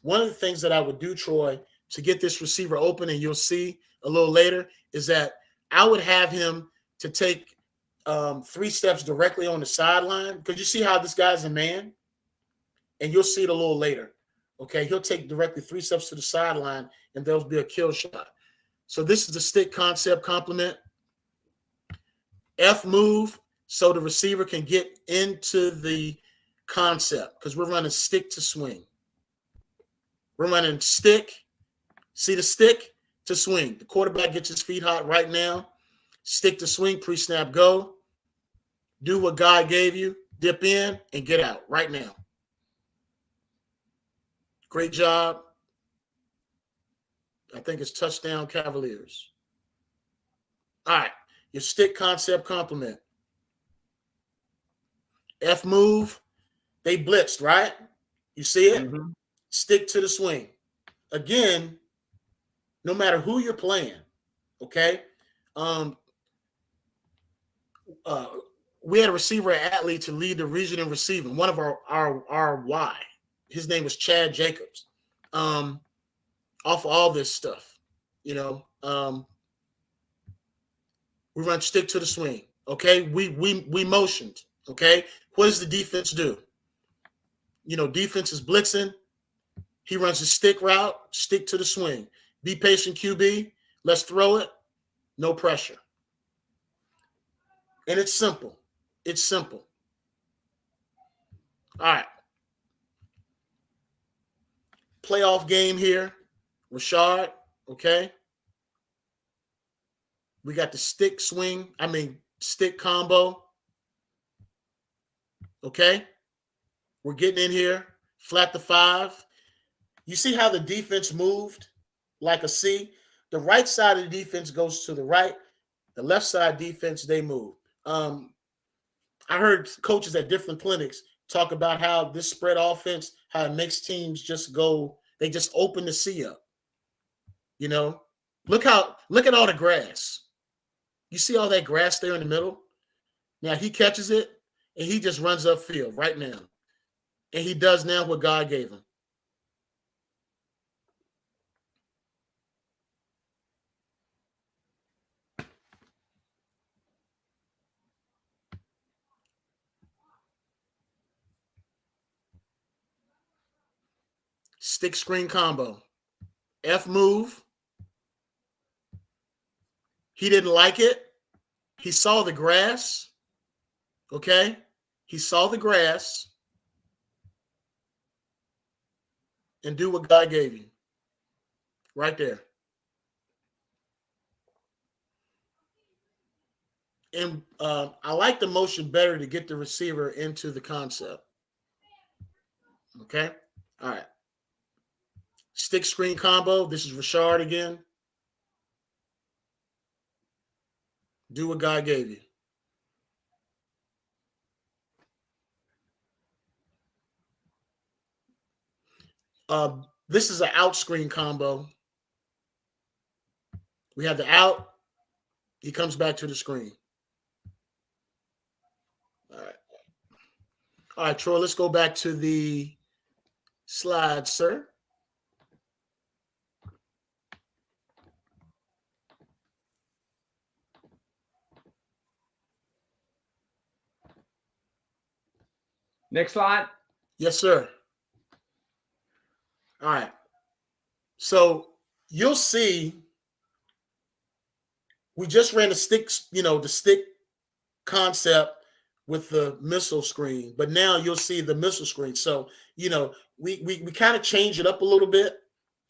One of the things that I would do, Troy, to get this receiver open, and you'll see a little later, is that I would have him to take 3 steps directly on the sideline, because you see how this guy's a man, and you'll see it a little later. Okay, he'll take directly 3 steps to the sideline, and there'll be a kill shot. So this is the stick concept complement. F move, so the receiver can get into the concept, because we're running stick to swing. We're running stick. See the stick to swing. The quarterback gets his feet hot right now. Stick to swing, pre-snap, go. Do what God gave you. Dip in and get out right now. Great job. I think it's touchdown Cavaliers. All right. Your stick concept complement. F move. They blitzed, right? You see it? Mm-hmm. Stick to the swing. Again, no matter who you're playing, okay? We had a receiver at Atlee to lead the region in receiving, one of our Y. His name was Chad Jacobs. Off of all this stuff, you know, we run stick to the swing. Okay, we motioned. Okay, what does the defense do? You know, defense is blitzing. He runs a stick route, stick to the swing. Be patient, QB. Let's throw it. No pressure. And it's simple. It's simple. All right. Playoff game here. Rashard, okay? We got the stick combo. Okay? We're getting in here. Flat the 5. You see how the defense moved like a C? The right side of the defense goes to the right. The left side defense, they move. I heard coaches at different clinics talk about how this spread offense, how it makes teams just go, they just open the C up. You know, look at all the grass. You see all that grass there in the middle? Now he catches it and he just runs upfield right now. And he does now what God gave him. Stick screen combo. F move. He didn't like it. He saw the grass. Okay? He saw the grass. And do what God gave you. Right there. And I like the motion better to get the receiver into the concept. Okay? All right. Stick screen combo. This is Rashard again. Do what God gave you. This is an out screen combo. We have the out. He comes back to the screen. All right. All right, Troy, let's go back to the slide, sir. Next slide. Yes, sir. All right. So you'll see we just ran the sticks, the stick concept with the missile screen, but now you'll see the missile screen. So, we kind of change it up a little bit.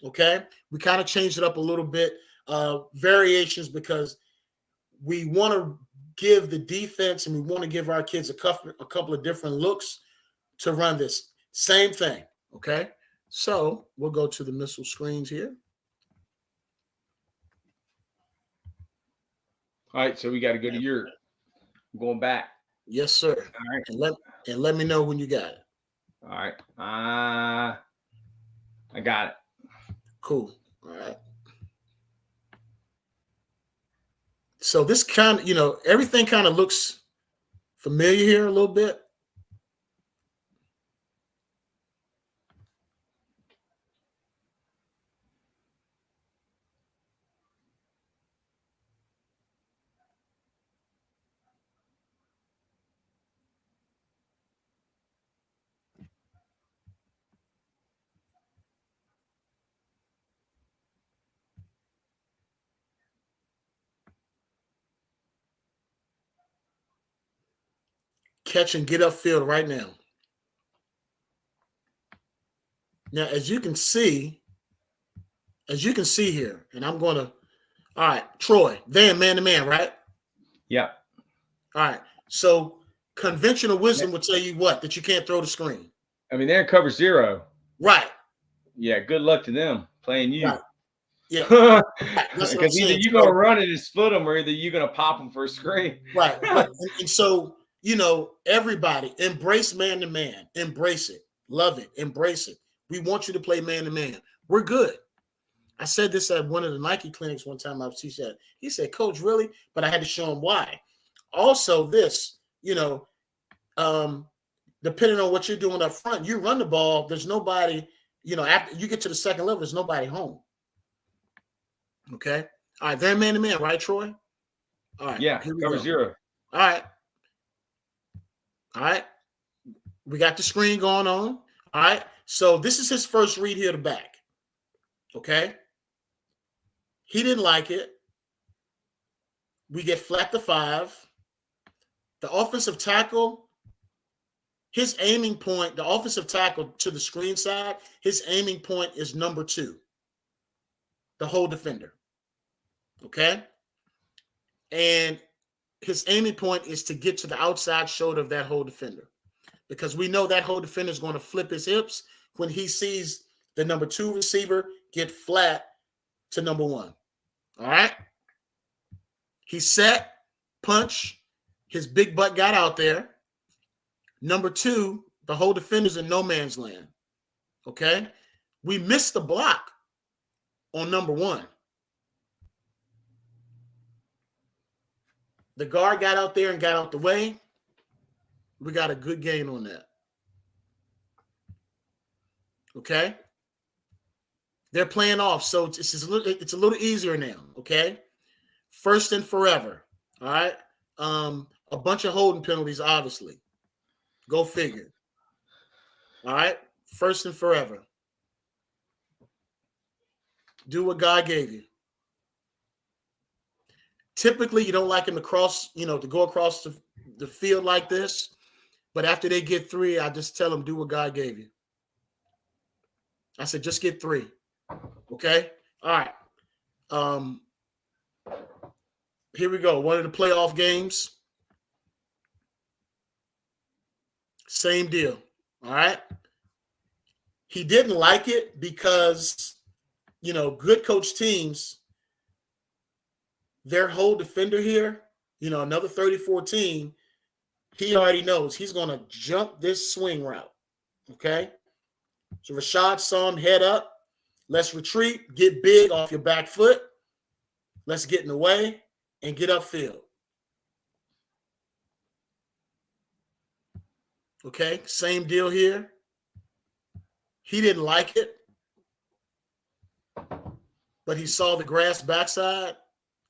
Okay. We kind of changed it up a little bit, variations, because we want to give the defense and we want to give our kids a couple of different looks to run this same thing. Okay. So we'll go to the missile screens here. All right, so we got to go to your going back. Yes, sir. All right. And let me know when you got it. All right. I got it. Cool. All right. So this kind of, everything kind of looks familiar here a little bit. Catch and get upfield right now. Now, as you can see here, and I'm going to, all right, Troy, then man-to-man, right? Yeah. All right. So conventional wisdom would tell you what? That you can't throw the screen. I mean, they're in cover 0. Right. Yeah, good luck to them playing you. Right. Yeah. Because either you're going to run it and split them, or either you're going to pop them for a screen. Right. and so, everybody embrace man-to-man. Embrace it. Love it. Embrace it. We want you to play man-to-man. We're good. I said this at one of the Nike clinics one time. He said, Coach, really? But I had to show him why. Also, this, depending on what you're doing up front, you run the ball, there's nobody, after you get to the second level, there's nobody home. Okay. All right. They're man-to-man, right, Troy? All right. Yeah. Cover 0. All right. All right. We got the screen going on. All right. So this is his first read here to back. Okay. He didn't like it. We get flat to 5. The offensive tackle, his aiming point, the offensive tackle to the screen side, his aiming point is number 2, the whole defender. Okay. And his aiming point is to get to the outside shoulder of that whole defender, because we know that whole defender is going to flip his hips when he sees the number 2 receiver get flat to number 1. All right. He set, punch, his big butt got out there. Number 2, the whole defender's in no man's land. Okay. We missed the block on number 1. The guard got out there and got out the way. We got a good gain on that. Okay. They're playing off, so it's a little easier now. Okay. First and forever. All right. A bunch of holding penalties, obviously. Go figure. All right. First and forever. Do what God gave you. Typically, you don't like him to cross, to go across the field like this. But after they get 3, I just tell them, do what God gave you. I said, just get 3. Okay? All right. Here we go. One of the playoff games. Same deal. All right? He didn't like it because, good coach teams, their whole defender here, another 30-14, he already knows he's going to jump this swing route. Okay? So Rashad saw him head up. Let's retreat, get big off your back foot. Let's get in the way and get upfield. Okay, same deal here. He didn't like it, but he saw the grass backside.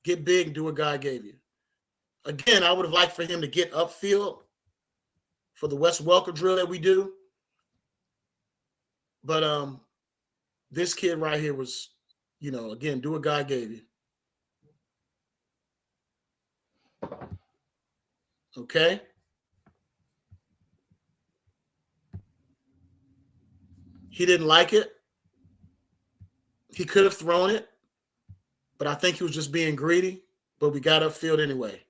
Get big and do what God gave you. Again, I would have liked for him to get upfield for the West Welker drill that we do. But this kid right here was, again, do what God gave you. Okay. He didn't like it. He could have thrown it, but I think he was just being greedy. But we got upfield anyway.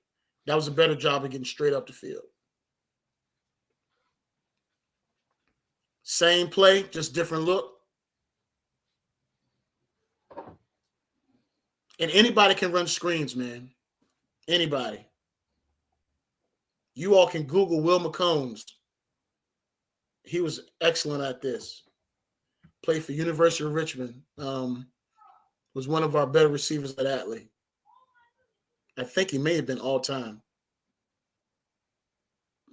That was a better job of getting straight up the field. Same play, just different look. And anybody can run screens, man. Anybody. You all can Google Will McCombs. He was excellent at this. Played for University of Richmond. Was one of our better receivers at Atlee. I think he may have been all time.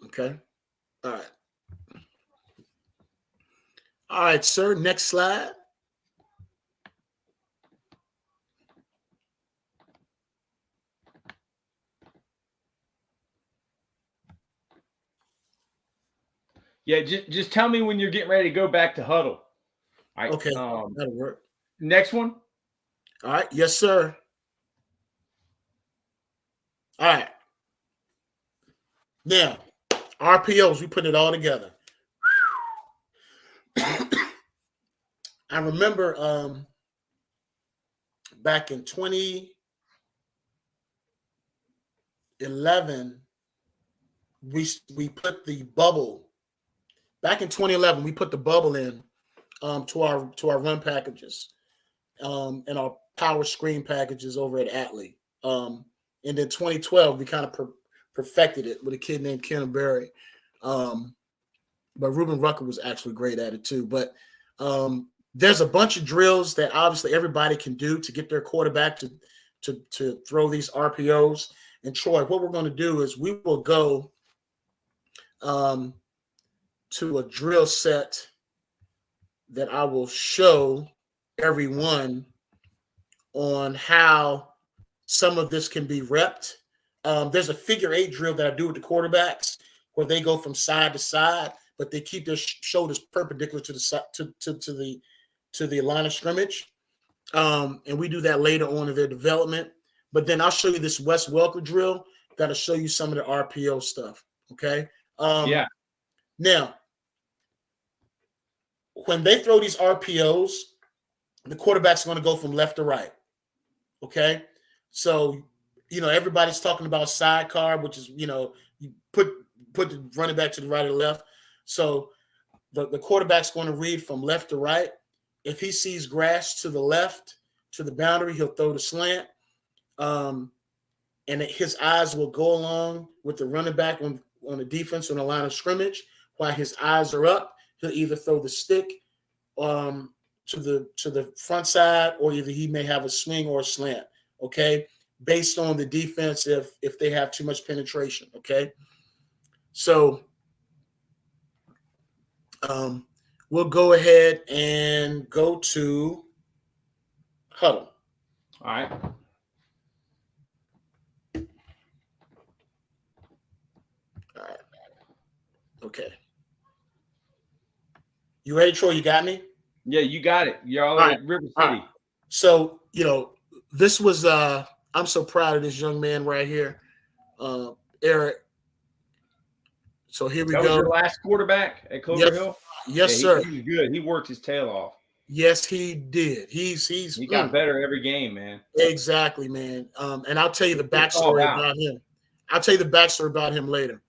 Okay. All right. All right, sir. Next slide. Yeah, just tell me when you're getting ready to go back to huddle. All right. Okay, that'll work. Next one. All right. Yes, sir. All right. Now, RPOs, we put it all together. I remember back in 2011, we put the bubble. Back in 2011, we put the bubble in to our run packages and our power screen packages over at Atlee. And then 2012, we kind of perfected it with a kid named Ken Berry. But Ruben Rucker was actually great at it too. But there's a bunch of drills that obviously everybody can do to get their quarterback to throw these RPOs. And Troy, what we're going to do is we will go to a drill set that I will show everyone on how some of this can be repped. There's a figure 8 drill that I do with the quarterbacks where they go from side to side, but they keep their shoulders perpendicular to the line of scrimmage. And we do that later on in their development. But then I'll show you this Wes Welker drill that'll show you some of the RPO stuff. Okay. Yeah. Now, when they throw these RPOs, the quarterback's going to go from left to right. Okay. So, everybody's talking about sidecar, which is, you put the running back to the right or left. So the quarterback's going to read from left to right. If he sees grass to the left, to the boundary, he'll throw the slant. And his eyes will go along with the running back on the defense on the line of scrimmage. While his eyes are up, he'll either throw the stick to the front side, or either he may have a swing or a slant, okay, based on the defense if they have too much penetration, okay? So we'll go ahead and go to huddle. All right. All right. Okay. You ready, Troy? You got me? Yeah, you got it. You're all at River City. Right. So, this was I'm so proud of this young man right here, Eric. So here we go. That was your last quarterback at Clover Hill? Yes, sir. He was good. He worked his tail off. Yes, he did. He got better every game, man. Exactly, man. And I'll tell you the backstory about him. I'll tell you the backstory about him later.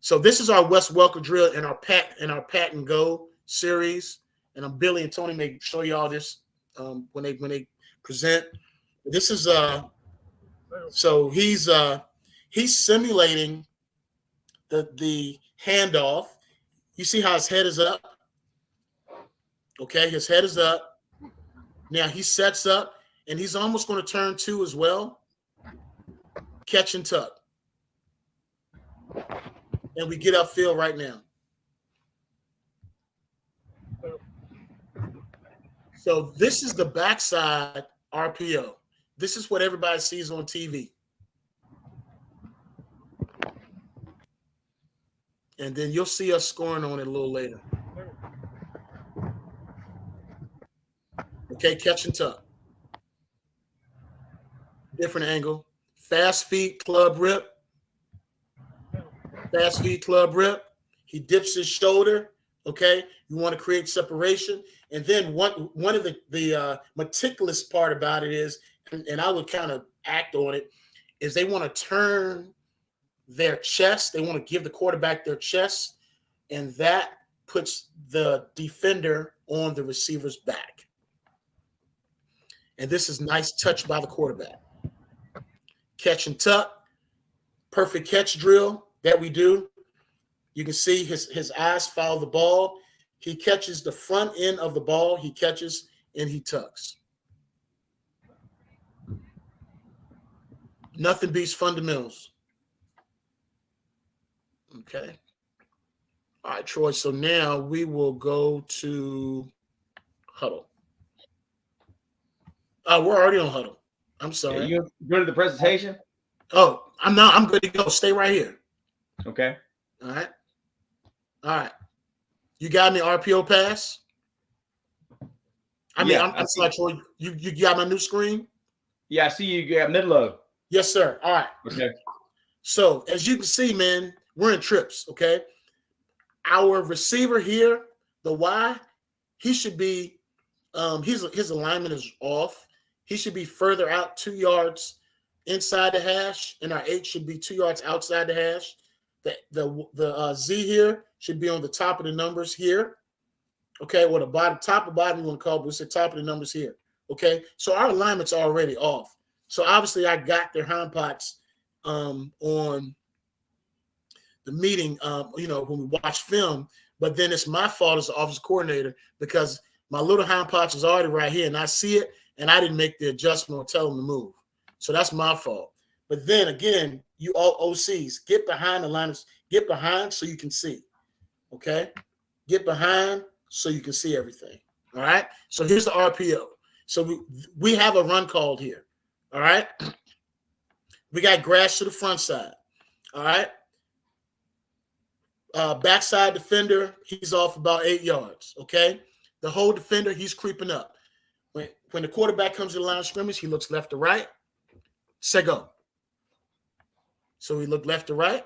So this is our Wes Welker drill in our Pat and Go series, and Billy and Tony may show you all this when they present. This is so he's simulating the handoff. You see how his head is up? Okay, his head is up. Now he sets up, and he's almost going to turn 2 as well. Catch and tuck. And we get upfield right now. So this is the backside RPO. This is what everybody sees on TV. And then you'll see us scoring on it a little later. Okay, catch and tuck. Different angle. Fast feet, club rip. Fast feet, club rip. He dips his shoulder. Okay, you want to create separation. And then one of the meticulous part about it is, and I would kind of act on it, is they want to turn their chest. They want to give the quarterback their chest, and that puts the defender on the receiver's back. And this is nice touch by the quarterback. Catch and tuck, perfect catch drill that we do. You can see his eyes follow the ball. He catches the front end of the ball. He catches and he tucks. Nothing beats fundamentals. Okay. All right, Troy. So now we will go to huddle. Oh, we're already on huddle. I'm sorry. You go to the presentation? Oh, I'm not. I'm good to go. Stay right here. Okay. All right. All right. You got me RPO pass? I'm sorry, Troy. You got my new screen? Yeah, I see you got middle of. Yes, sir. All right. Okay. So as you can see, man, we're in trips. Okay. Our receiver here, the Y, he should be his alignment is off. He should be further out 2 yards inside the hash, and our 8 should be 2 yards outside the hash. The Z here should be on the top of the numbers here. Okay, well, top of bottom you want to call it, but it's the top of the numbers here. Okay, so our alignment's already off. So obviously I got their hind parts on the meeting, when we watch film, but then it's my fault as the offense coordinator because my little hind parts is already right here and I see it and I didn't make the adjustment or tell them to move. So that's my fault. But then again, you all OCs, get behind the line, get behind so you can see. Okay? Get behind so you can see everything. All right? So here's the RPO. So we have a run called here. All right? We got grass to the front side. All right? Backside defender, he's off about 8 yards. Okay? The whole defender, he's creeping up. When the quarterback comes to the line of scrimmage, he looks left to right. Say go. So he looked left to right.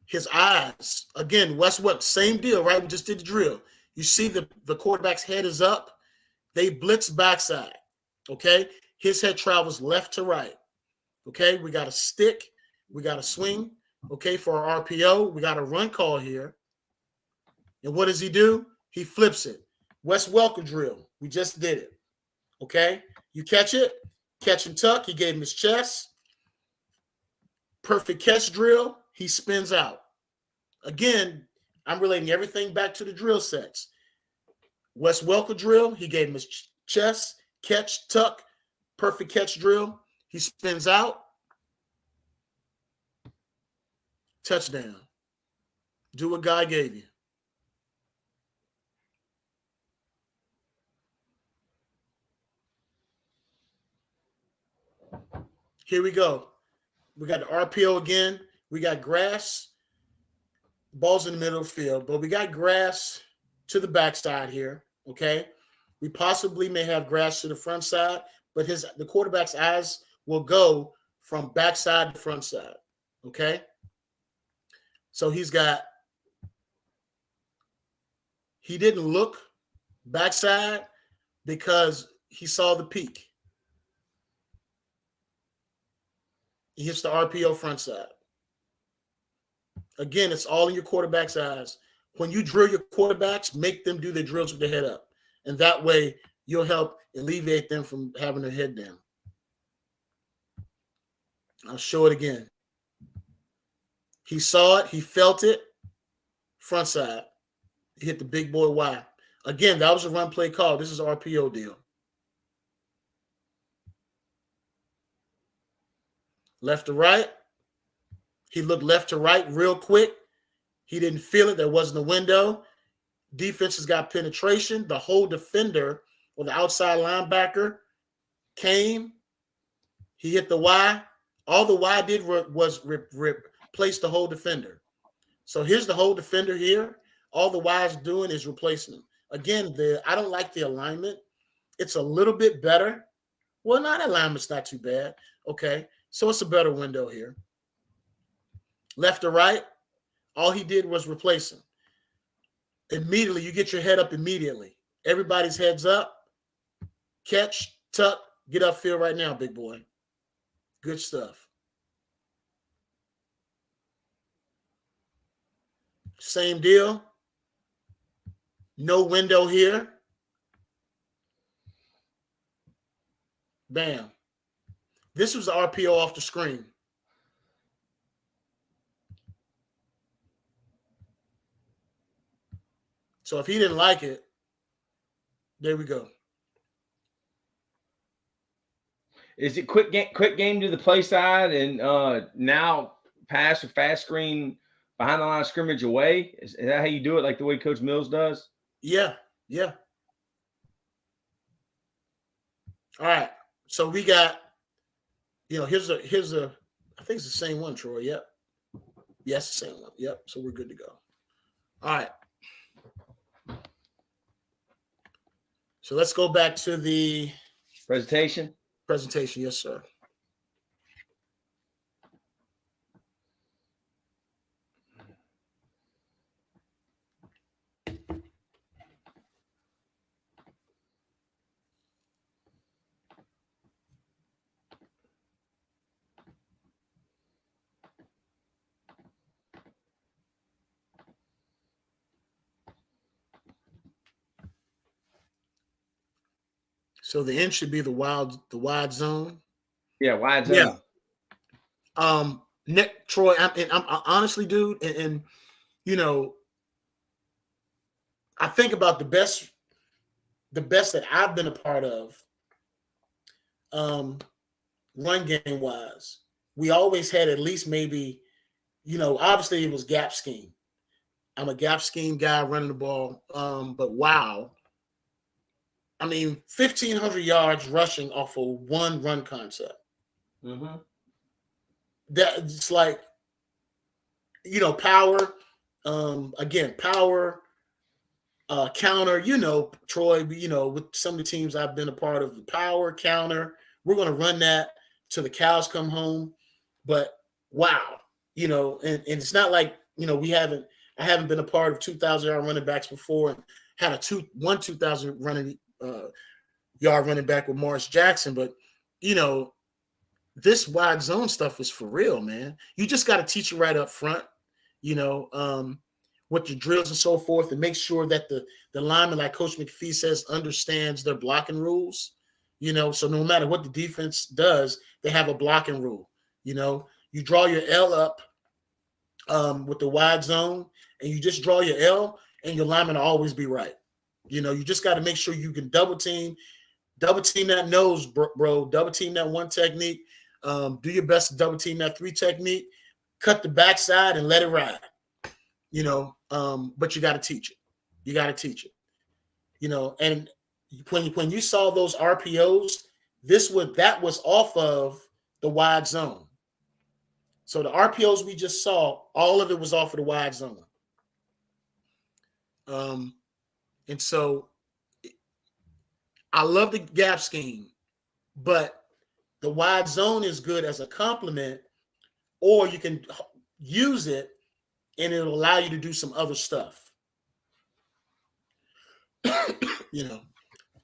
His eyes, again, what? Same deal, right? We just did the drill. You see the quarterback's head is up. They blitz backside, okay? His head travels left to right, okay? We got a stick. We got a swing, okay, for our RPO. We got a run call here. And what does he do? He flips it. Wes Welker drill. We just did it, okay? You catch it, catch and tuck. He gave him his chest. Perfect catch drill. He spins out. Again, I'm relating everything back to the drill sets. Wes Welker drill. He gave him his chest, catch, tuck, perfect catch drill. He spins out. Touchdown. Do what God gave you. Here we go. We got the RPO again. We got grass. Ball's in the middle of the field, but we got grass to the backside here, okay? We possibly may have grass to the front side, but the quarterback's eyes will go from backside to front side, okay? So he didn't look backside because he saw the peak. He hits the RPO front side. Again, it's all in your quarterback's eyes. When you drill your quarterbacks, make them do their drills with their head up. And that way, you'll help alleviate them from having their head down. I'll show it again. He saw it. He felt it. Front side. He hit the big boy Y. Again, that was a run play call. This is an RPO deal. Left to right. He looked left to right real quick. He didn't feel it. There wasn't a window. Defense has got penetration. The whole defender or the outside linebacker came. He hit the Y. All the Y did was replace the whole defender. So here's the whole defender here. all the wide's doing is replacing them. Again, I don't like the alignment. It's a little bit better. Well, not alignment's not too bad. Okay, so it's a better window here. Left to right, all he did was replace him. Immediately, you get your head up immediately. Everybody's heads up. Catch, tuck, get upfield right now, big boy. Good stuff. Same deal. No window here. Bam. This was the RPO off the screen. So if he didn't like it, there we go. Is it quick game to the play side and now pass or fast screen behind the line of scrimmage away? Is that how you do it, like the way Coach Mills does? Yeah. All right. So we got, here's a I think it's the same one, Troy. Yep. Yes, the same one. Yep. So we're good to go. All right. So let's go back to the presentation. Yes, sir. So the end should be the wide zone. Yeah, wide zone. Yeah. Nick, Troy, I'm honestly, dude, and I think about the best that I've been a part of, run game wise. We always had at least maybe, obviously it was gap scheme. I'm a gap scheme guy running the ball. But wow. I mean, 1,500 yards rushing off of one run concept. Mm-hmm. That's like, power. Again, power, counter. Troy. With some of the teams I've been a part of, the power counter. We're going to run that till the cows come home. But wow, and it's not like I haven't been a part of 2,000-yard running backs before and had a 2,000 running yard running back with Morris Jackson, but this wide zone stuff is for real, man. You just got to teach it right up front, with the drills and so forth, and make sure that the lineman, like Coach McPhee says, understands their blocking rules. So no matter what the defense does, they have a blocking rule. You draw your L up with the wide zone, and you just draw your L, and your lineman will always be right. You just got to make sure you can double team that nose, bro. Double team that one technique. Do your best to double team that 3 technique. Cut the backside and let it ride. But you got to teach it. And when you saw those RPOs, that was off of the wide zone. So the RPOs we just saw, all of it was off of the wide zone. And so I love the gap scheme, but the wide zone is good as a complement, or you can use it and it'll allow you to do some other stuff. All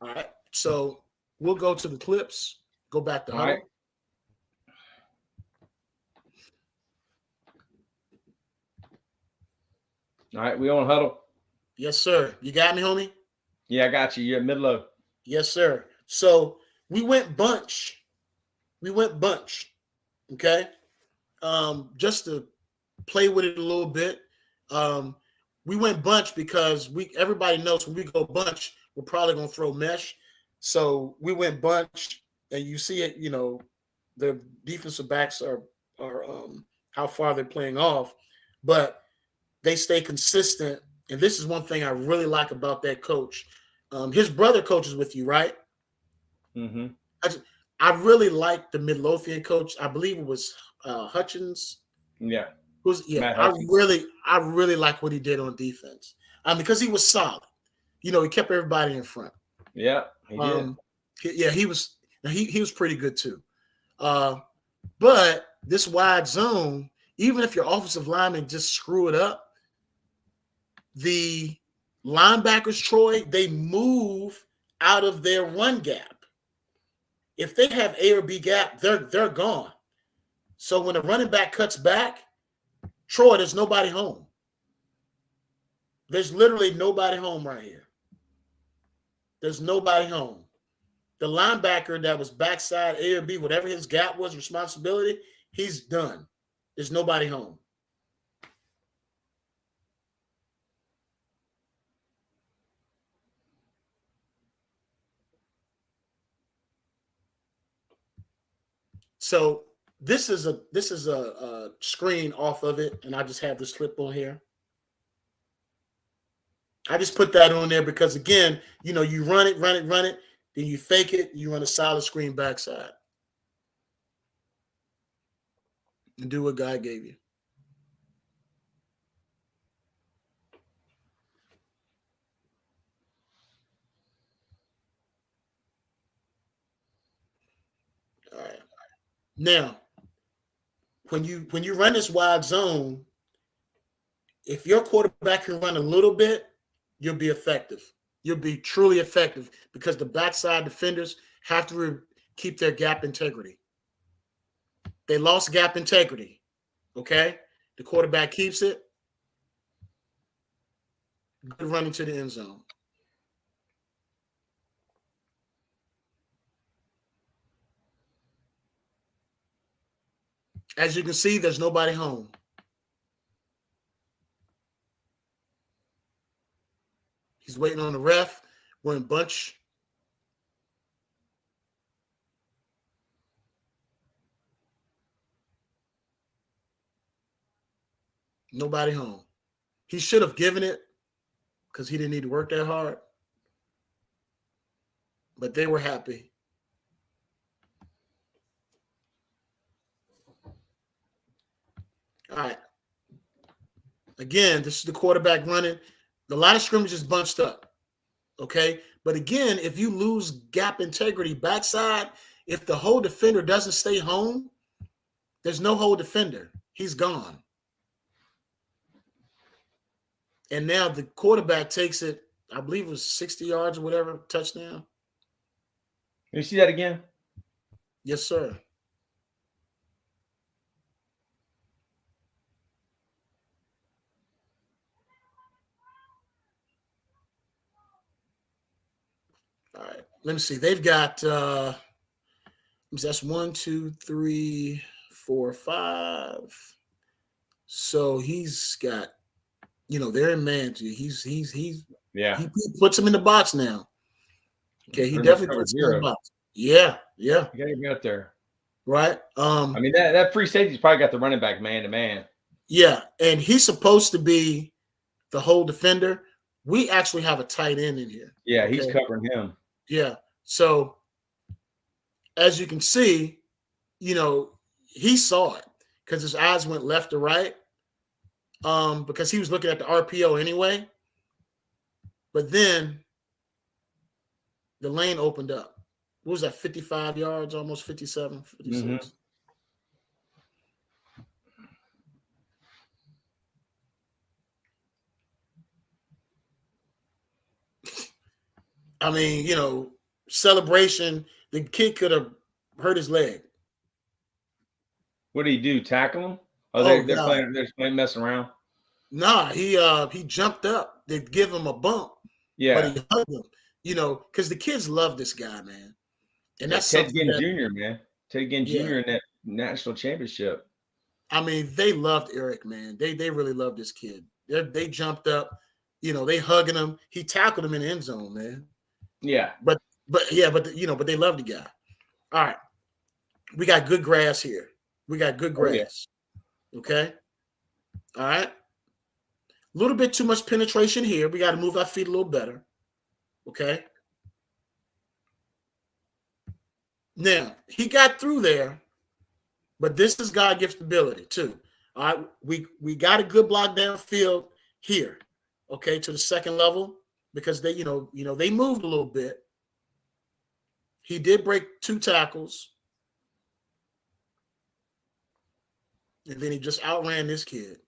right. So we'll go to the clips, go back to Huddle. All right, we on Huddle. Yes, sir. You got me, homie? Yeah, I got you. You're at mid-low. Yes, sir. So we went bunch. Okay. Just to play with it a little bit. We went bunch because everybody knows when we go bunch, we're probably gonna throw mesh. So we went bunch, and you see it, the defensive backs are how far they're playing off, but they stay consistent. And this is one thing I really like about that coach. His brother coaches with you, right? Mm-hmm. I really like the Midlothian coach. I believe it was Hutchins. Yeah. I really like what he did on defense. Because he was solid. He kept everybody in front. Yeah, he did. He was. He was pretty good too. But this wide zone, even if your offensive linemen just screw it up, the linebackers, Troy, they move out of their run gap. If they have A or B gap, they're gone. So when a running back cuts back, Troy, there's nobody home. There's literally nobody home right here. There's nobody home. The linebacker that was backside A or B, whatever his gap was, responsibility, he's done. There's nobody home. So this is a screen off of it, and I just have this clip on here. I just put that on there because, again, you run it, then you fake it, you run a solid screen backside. And do what God gave you. All right. Now, when you run this wide zone, if your quarterback can run a little bit, you'll be effective. You'll be truly effective because the backside defenders have to keep their gap integrity. They lost gap integrity. Okay? The quarterback keeps it. Good running to the end zone. As you can see, there's nobody home. He's waiting on the ref. We're in bunch. Nobody home. He should have given it because he didn't need to work that hard. But they were happy. All right. Again, this is the quarterback running. The line of scrimmage is bunched up. Okay? But again, if you lose gap integrity backside, if the whole defender doesn't stay home, there's no whole defender. He's gone. And now the quarterback takes it, I believe it was 60 yards or whatever, touchdown. You see that again? Yes, sir. All right. Let me see. They've got that's 1, 2, 3, 4, 5. So he's got, they're in man. He's yeah. He puts him in the box now. Okay, he definitely puts him in the box. Yeah. You gotta get out there. Right. That free safety's probably got the running back man to man. Yeah, and he's supposed to be the whole defender. We actually have a tight end in here. Yeah, okay? He's covering him. Yeah. So as you can see, he saw it because his eyes went left to right. Because he was looking at the RPO anyway. But then the lane opened up. What was that, 55 yards, almost 57, 56? Mm-hmm. Celebration, the kid could have hurt his leg. What did he do, tackle him? They're playing messing around? Nah, he jumped up. They give him a bump. Yeah. But he hugged him, because the kids love this guy, man. And that's Ted Ginn Jr., man. Ted Ginn Jr. in that national championship. They loved Eric, man. They really loved this kid. They jumped up, they hugging him. He tackled him in the end zone, man. Yeah. But they love the guy. All right. We got good grass here. Okay. All right. A little bit too much penetration here. We got to move our feet a little better. Okay. Now, he got through there, but this is God-given ability too. All right. We got a good block downfield here. okay, to the second level because they, they moved a little bit. He did break 2 tackles. And then he just outran this kid.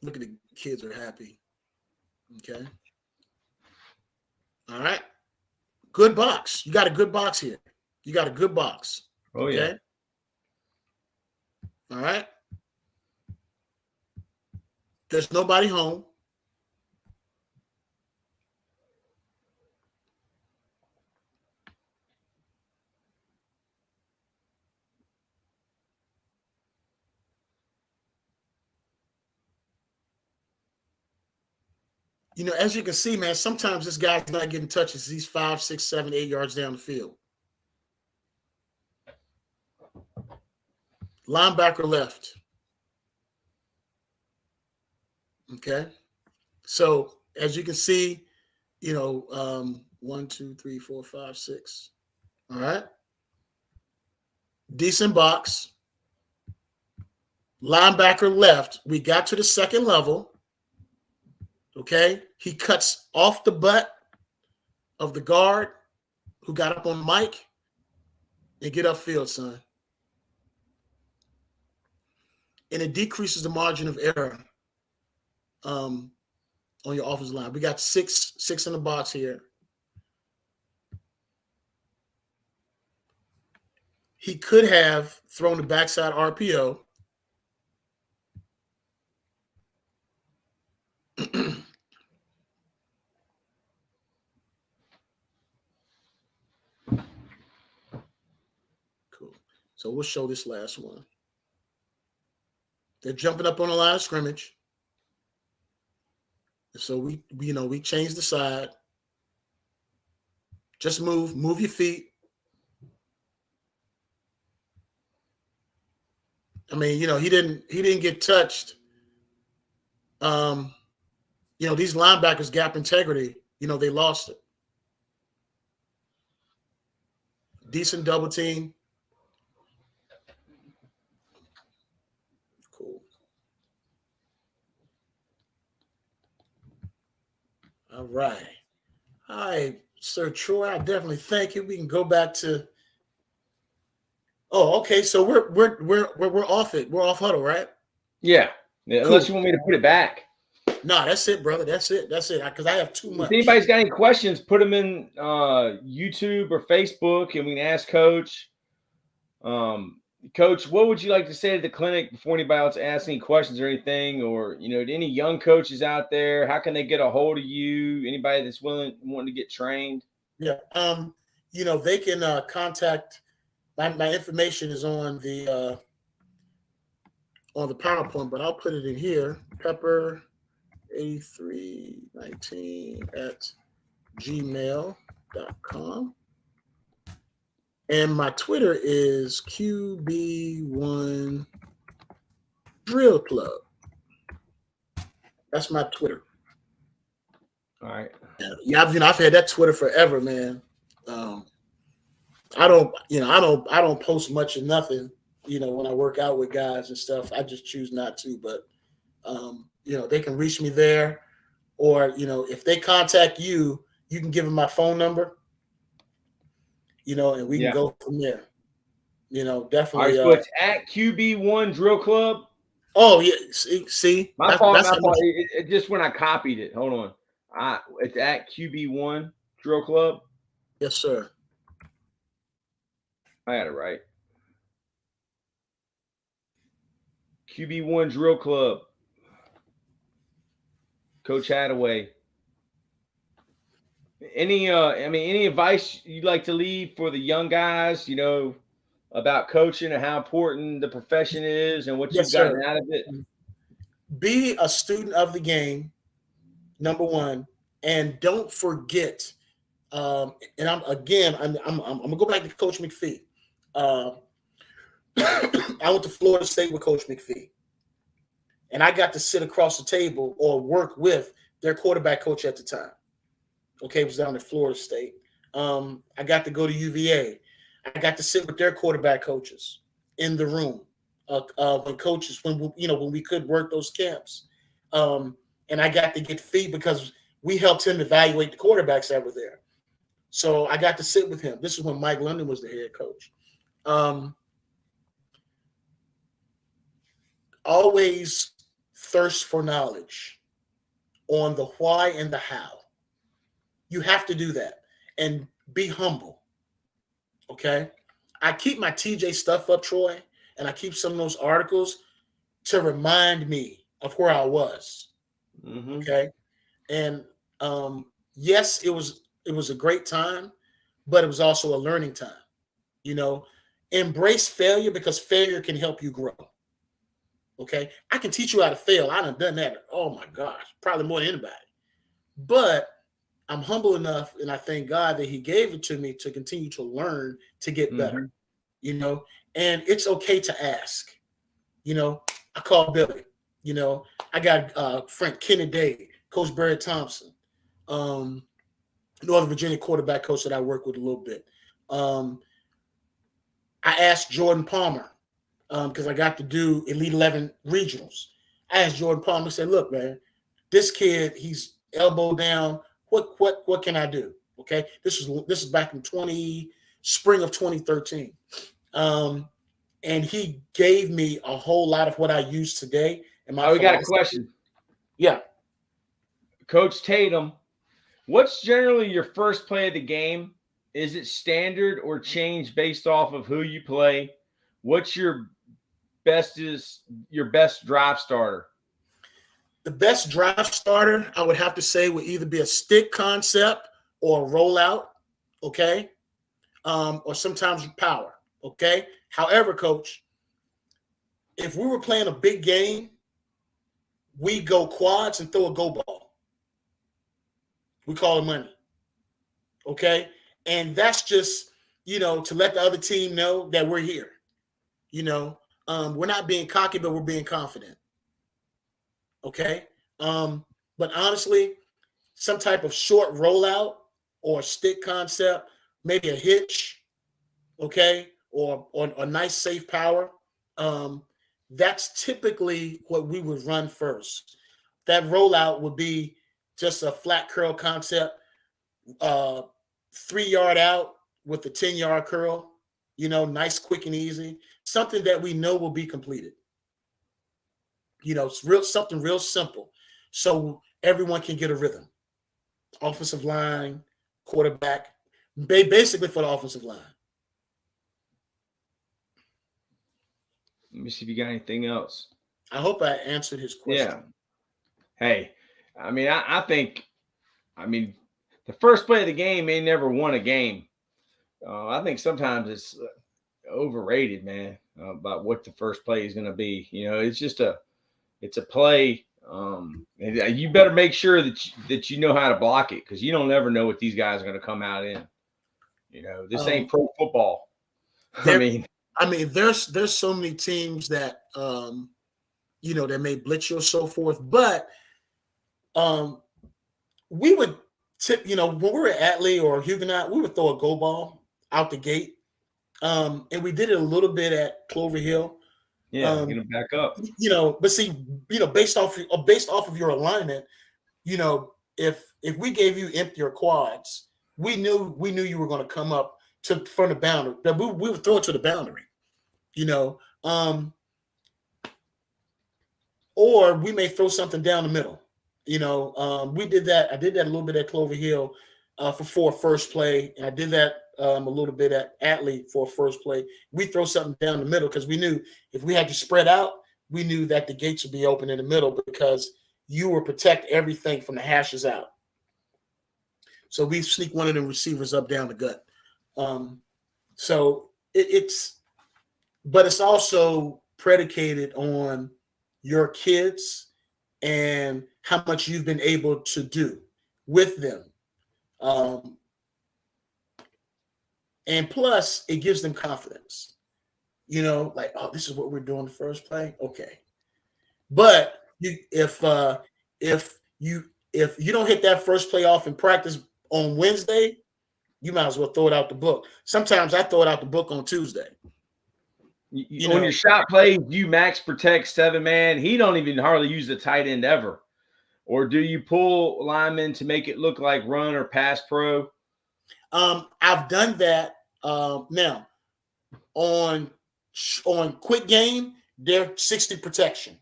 Look at the kids are happy. Okay. All right. Good box. You got a good box here. You got a good box. Oh, okay. Yeah. All right. There's nobody home. As you can see, man, sometimes this guy's not getting touches. He's 5, 6, 7, 8 yards down the field. Linebacker left. Okay. So as you can see, 1, 2, 3, 4, 5, 6. All right. Decent box. Linebacker left. We got to the second level. Okay. He cuts off the butt of the guard who got up on the mic and get upfield, son. And it decreases the margin of error on your offensive line. We got six in the box here. He could have thrown the backside RPO. Cool. So we'll show this last one. They're jumping up on the line of scrimmage. So we change the side. Just move your feet. I mean, he didn't get touched. These linebackers gap integrity, they lost it. Decent double team. Cool. All right. All right, Sir Troy, I definitely thank you. We can go back to. Oh, okay. So we're off it. We're off huddle, right? Yeah. Unless you want me to put it back. No, that's it, brother. That's it. Because I have too much. If anybody's got any questions, put them in YouTube or Facebook, and we can ask Coach. Coach, what would you like to say to the clinic before anybody else asks any questions or anything? Or, to any young coaches out there, how can they get a hold of you? Anybody that's wanting to get trained? Yeah. They can contact. My information is on the PowerPoint, but I'll put it in here. Pepper8319@gmail.com. And my Twitter is QB1 Drill Club. That's my Twitter. All right. Yeah, I've had that Twitter forever, man. I don't post much of nothing, when I work out with guys and stuff. I just choose not to, but they can reach me there, or if they contact you, you can give them my phone number, and we can go from there. Definitely. All right, so it's at QB1 Drill Club. Oh yeah, see, my fault. It just when I copied it. Hold on. It's at QB1 Drill Club. Yes, sir. I had it right. QB1 Drill Club. Coach Hataway. Any advice you'd like to leave for the young guys, about coaching and how important the profession is and what you've gotten out of it? Be a student of the game, number one, and don't forget. And I'm gonna go back to Coach McPhee. I went to Florida State with Coach McPhee, and I got to sit across the table or work with their quarterback coach at the time. Okay, it was down at Florida State. I got to go to UVA. I got to sit with their quarterback coaches in the room when we could work those camps, and I got to get feed because we helped him evaluate the quarterbacks that were there. So I got to sit with him. This is when Mike London was the head coach. Always thirst for knowledge on the why and the how. You have to do that and be humble. Okay. I keep my TJ stuff up, Troy, and I keep some of those articles to remind me of where I was. Mm-hmm. Okay. And yes, it was a great time, but it was also a learning time. Embrace failure because failure can help you grow. Okay. I can teach you how to fail. I done that. Oh my gosh, probably more than anybody. But I'm humble enough, and I thank God that He gave it to me to continue to learn to get better. And it's okay to ask. I call Billy. I got Frank Kennedy, Coach Barry Thompson, Northern Virginia quarterback coach that I work with a little bit. I asked Jordan Palmer because I got to do Elite 11 regionals. I asked Jordan Palmer, I said, look, man, this kid, he's elbow down. What can I do? Okay. This is back in spring of 2013. And he gave me a whole lot of what I use today. We got a question. Yeah. Coach Tatum, what's generally your first play of the game? Is it standard or changed based off of who you play? What's your best drive starter? The best drive starter, I would have to say, would either be a stick concept or a rollout, okay? Or sometimes power, okay? However, Coach, if we were playing a big game, we go quads and throw a go ball. We call it money, okay? And that's just, to let the other team know that we're here. We're not being cocky, but we're being confident. Okay. But honestly, some type of short rollout or stick concept, maybe a hitch, okay, or nice safe power. That's typically what we would run first. That rollout would be just a flat curl concept, 3-yard out with a 10-yard curl, nice, quick, and easy. Something that we know will be completed. It's something real simple, so everyone can get a rhythm. Offensive line, quarterback, basically for the offensive line. Let me see if you got anything else. I hope I answered his question. Yeah. Hey, I think the first play of the game may never won a game. I think sometimes it's overrated, man, about what the first play is going to be. It's just it's a play. And you better make sure that you know how to block it, because you don't ever know what these guys are going to come out in. This ain't pro football. There's so many teams that that may blitz you or so forth, but we would tip. When we were at Atlee or Huguenot, we would throw a go ball out the gate, and we did it a little bit at Clover Hill. Yeah, get them back up. But see, based off of your alignment, if we gave you empty or quads, we knew you were going to come up from the boundary. That we would throw it to the boundary, or we may throw something down the middle. We did that. I did that a little bit at Clover Hill for first play, and I did that a little bit at Atlee for first play. We throw something down the middle because we knew if we had to spread out, we knew that the gates would be open in the middle because you will protect everything from the hashes out. So we sneak one of them receivers up down the gut. So it's also predicated on your kids and how much you've been able to do with them. And plus, it gives them confidence. Like, oh, this is what we're doing the first play. Okay, but if you don't hit that first play off in practice on Wednesday, you might as well throw it out the book. Sometimes I throw it out the book on Tuesday. On your shot plays, you max protect 7-man. He don't even hardly use the tight end ever. Or do you pull linemen to make it look like run or pass pro? I've done that. Now on quick game, they're 60 protection.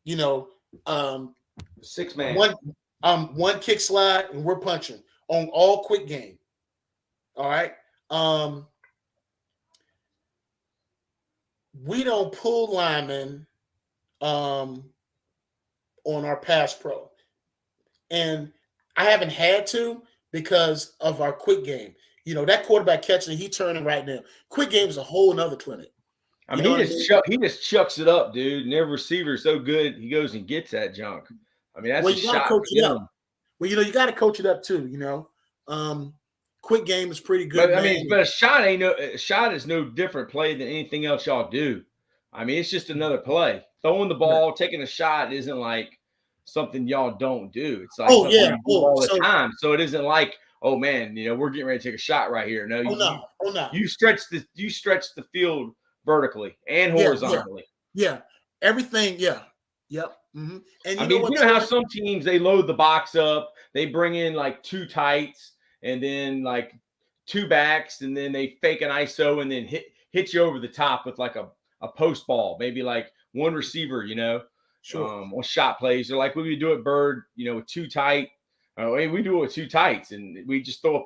6-man. One kick slide and we're punching on all quick game. All right. We don't pull linemen on our pass pro. And I haven't had to because of our quick game. That quarterback catching, he turning right now. Quick game is a whole nother clinic. I mean, he just chucks it up, dude. And their receiver is so good, he goes and gets that junk. I mean, that's a shot. Coach it up. Well, you got to coach it up too. Quick game is pretty good. But a shot is no different play than anything else y'all do. I mean, it's just another play. Throwing the ball, taking a shot isn't like something y'all don't do. It's like all the time. So it isn't like, oh man, we're getting ready to take a shot right here. No, no. You stretch the field vertically and horizontally. Yeah. Everything. Yeah. Yep. Mm-hmm. And you know how some teams, they load the box up, they bring in like 2 tights and then like 2 backs, and then they fake an ISO and then hit you over the top with like a post ball, maybe like 1 receiver, sure. On shot plays. They're like, we do it Bird, with 2 tight. We do it with 2 tights, and we just throw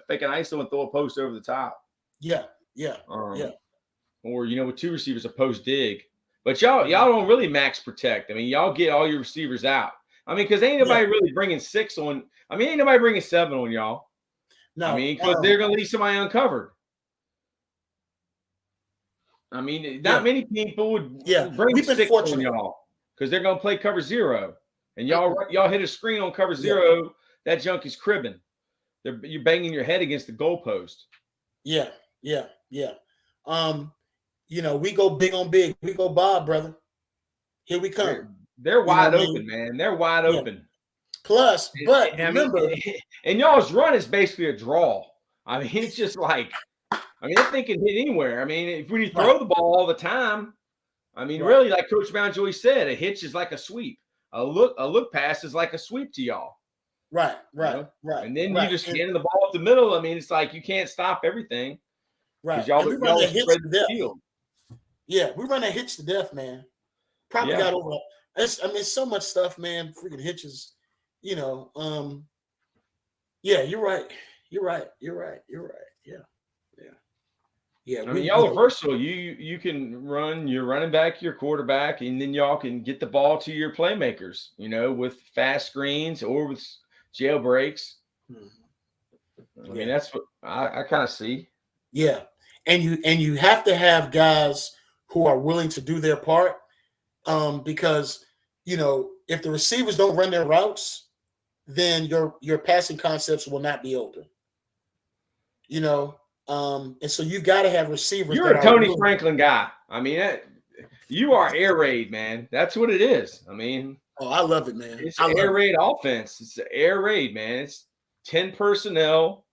fake an ISO and throw a post over the top. Yeah. Or with 2 receivers, a post dig. But y'all don't really max protect. I mean, y'all get all your receivers out. I mean, because ain't nobody really bringing 6 on. I mean, ain't nobody bringing 7 on y'all. No, I mean, because they're gonna leave somebody uncovered. I mean, not many people would bring 6 on y'all because they're gonna play cover 0, and y'all hit a screen on cover 0. That junk is cribbing. You're banging your head against the goalpost. Yeah. We go big on big. We go Bob, brother. Here we come. They're wide open, man. They're wide open. Plus, but remember, and y'all's run is basically a draw. I mean, it's just like, that thing can hit anywhere. I mean, when you throw the ball all the time, I mean, really, like Coach Mountjoy said, a hitch is like a sweep. A look pass is like a sweep to y'all. Right. And then you just get in the ball up the middle. I mean, it's like you can't stop everything. Right. Y'all spread the field. Yeah, we run that hitch to death, man. Probably got over. It's so much stuff, man. Freaking hitches, Yeah, you're right. Yeah. I mean, y'all are versatile. You can run your running back, your quarterback, and then y'all can get the ball to your playmakers. With fast screens or with jailbreaks. I mean, that's what I kind of see. Yeah, and you have to have guys who are willing to do their part, because if the receivers don't run their routes, then your passing concepts will not be open. And so you've got to have receivers. You're a Tony Franklin guy. I mean, you are air raid, man. That's what it is. I mean, I love it, man. It's an air raid offense. It's an air raid, man. It's 10 personnel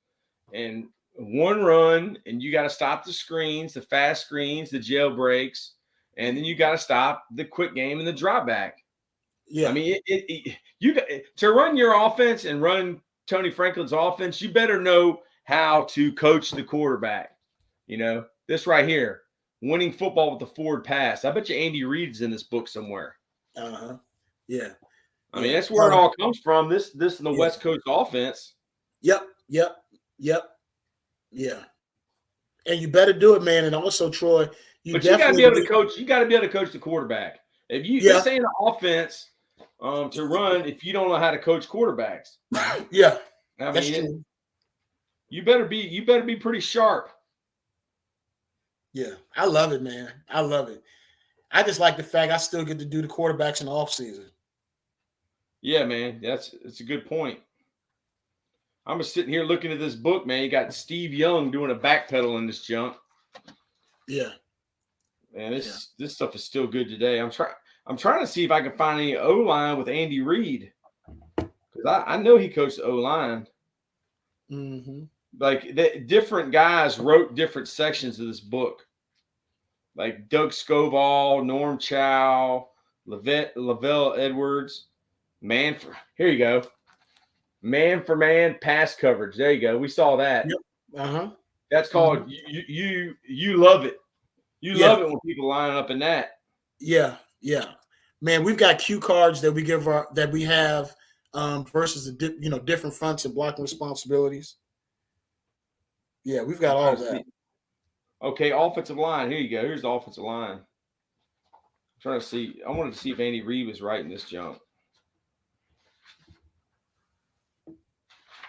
and 1 run, and you got to stop the screens, the fast screens, the jailbreaks, and then you got to stop the quick game and the drop back. Yeah, I mean, you to run your offense and run Tony Franklin's offense, you better know how to coach the quarterback. This right here, winning football with the forward pass. I bet you Andy Reid's in this book somewhere. Yeah. I mean, that's where it all comes from. This and the West Coast offense. Yep. Yeah. And you better do it, man. And also, Troy, you got to be able to coach. You got to be able to coach the quarterback. If this ain't an offense to run, if you don't know how to coach quarterbacks. Yeah. I mean, you better be pretty sharp. Yeah, I love it, man. I love it. I just like the fact I still get to do the quarterbacks in the off season. Yeah, man, it's a good point. I'm just sitting here looking at this book, man. You got Steve Young doing a backpedal in this junk. Yeah, man, this stuff is still good today. I'm trying to see if I can find any O-line with Andy Reid, because I know he coached the O-line. Mm-hmm. like the different guys wrote different sections of this book. Like Doug Scovall, Norm Chow, Lavelle Edwards, here you go. Man for man pass coverage. There you go. We saw that. Yep. Uh-huh. That's called you love it. You Yeah. love it when people line up in that. Yeah, yeah. Man, we've got cue cards that we have versus the different fronts and blocking responsibilities. Yeah, we've got all that. Okay, offensive line. Here you go. Here's the offensive line. I'm trying to see. I wanted to see if Andy Reid was writing this junk.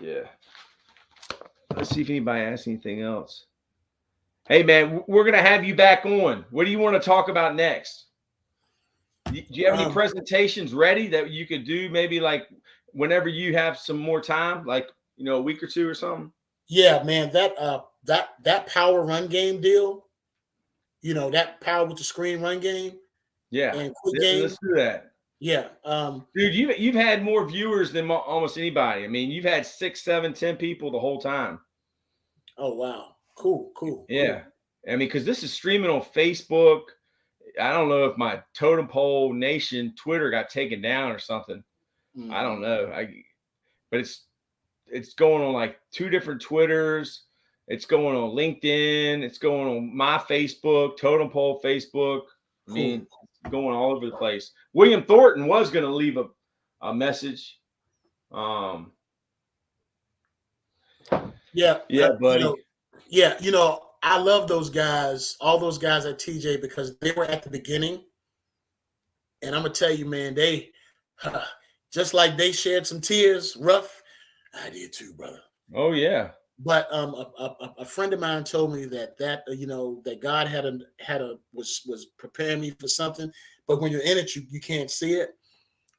Yeah. Let's see if anybody asks anything else. Hey, man, we're going to have you back on. What do you want to talk about next? Do you have any presentations ready that you could do maybe like whenever you have some more time, like, a week or two or something? Yeah, man, that power run game deal, that power with the screen run game. Yeah. And quick game. Let's do that. Yeah. Dude, you've had more viewers than almost anybody. I mean, you've had 6, 7, 10 people the whole time. Oh, wow. Cool. Yeah. I mean, because this is streaming on Facebook. I don't know if my Totem Pole Nation Twitter got taken down or something. Mm-hmm. I don't know. But it's going on like 2 different Twitters. It's going on LinkedIn. It's going on my Facebook, Totem Pole Facebook. I mean, it's going all over the place. William Thornton was going to leave a message. Yeah, buddy. I love those guys, all those guys at TJ, because they were at the beginning. And I'm going to tell you, man, they, just like they shed some tears, rough, I did too, brother. Oh, yeah. But a friend of mine told me that God was preparing me for something. But when you're in it, you can't see it.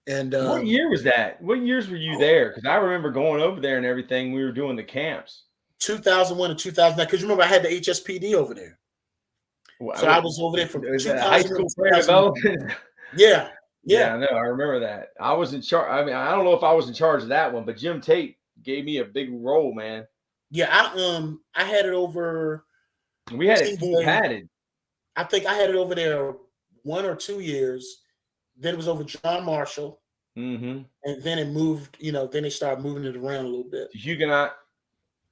And what year was that? What years were you there? Because I remember going over there and everything. We were doing the camps. 2001 and 2009. Because remember, I had the HSPD over there. Well, so I was over there from high school player development. Yeah. I know. I remember that. I was in charge. I mean, I don't know if I was in charge of that one, but Jim Tate gave me a big role, man. Yeah, I had it over. We had it full padded. I think I had it over there 1 or 2 years. Then it was over John Marshall. Mm-hmm. And then it moved, then they started moving it around a little bit. Huguenot.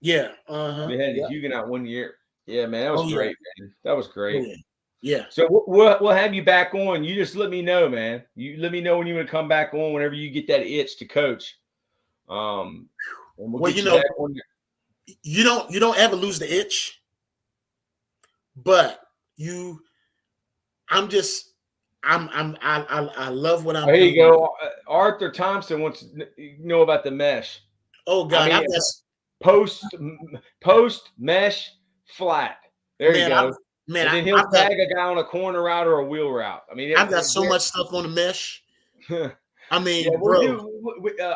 Yeah. We had the Huguenot 1 year. Yeah, man. That was great, man. That was great. Oh, yeah. So we'll have you back on. You just let me know, man. You let me know when you want to come back on whenever you get that itch to coach. And we'll get you back on there. You don't ever lose the itch, but I love what I'm doing. Here you go. Arthur Thompson wants to know about the mesh. Oh God, I mean, post mesh flat. There you go. And then he'll tag a guy on a corner route or a wheel route. I mean, I've got so much stuff on the mesh. I mean,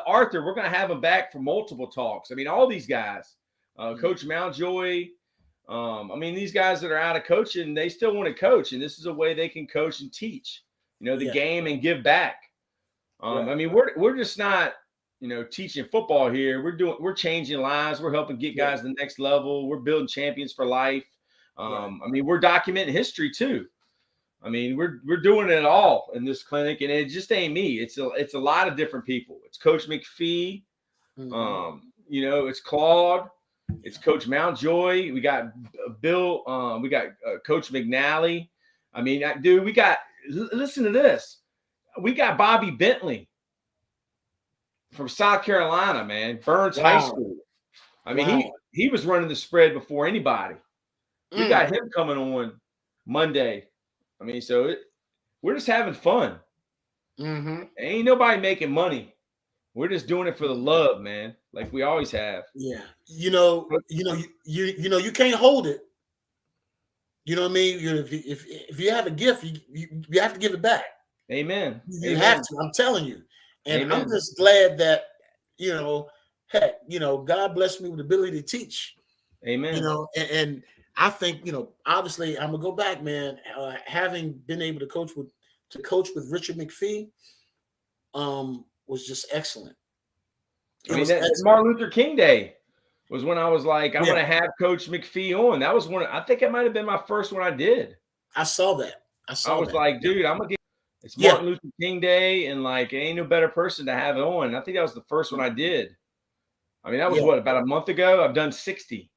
Arthur, we're going to have him back for multiple talks. I mean, all these guys, Coach Mountjoy. I mean, these guys that are out of coaching, they still want to coach, and this is a way they can coach and teach, the game and give back. I mean, we're just not, teaching football here. We're changing lives. We're helping get guys to the next level. We're building champions for life. I mean, we're documenting history too. I mean, we're doing it all in this clinic, and it just ain't me. It's a lot of different people. It's Coach McPhee. It's Claude. It's Coach Mountjoy. We got Bill. We got Coach McNally. I mean, dude, listen to this. We got Bobby Bentley from South Carolina, man. Burns High School. I mean, he was running the spread before anybody. We got him coming on Monday. I mean, so we're just having fun. Mm-hmm. Ain't nobody making money. We're just doing it for the love, man, like we always have. Yeah, you can't hold it. You know what I mean? If you have a gift, you have to give it back. Amen. You have to. I'm telling you, and I'm just glad that God blessed me with the ability to teach. Amen. And I think obviously I'm gonna go back, man. Having been able to coach with Richard McPhee, was just excellent. Martin Luther King Day was when I was like, I'm gonna have Coach McPhee on. That was one. I think it might have been my first one I did. I saw that. I was like, dude, I'm gonna get. It's Martin Luther King Day, and like, ain't no better person to have it on. I think that was the first one I did. I mean, that was what, about a month ago. I've done 60.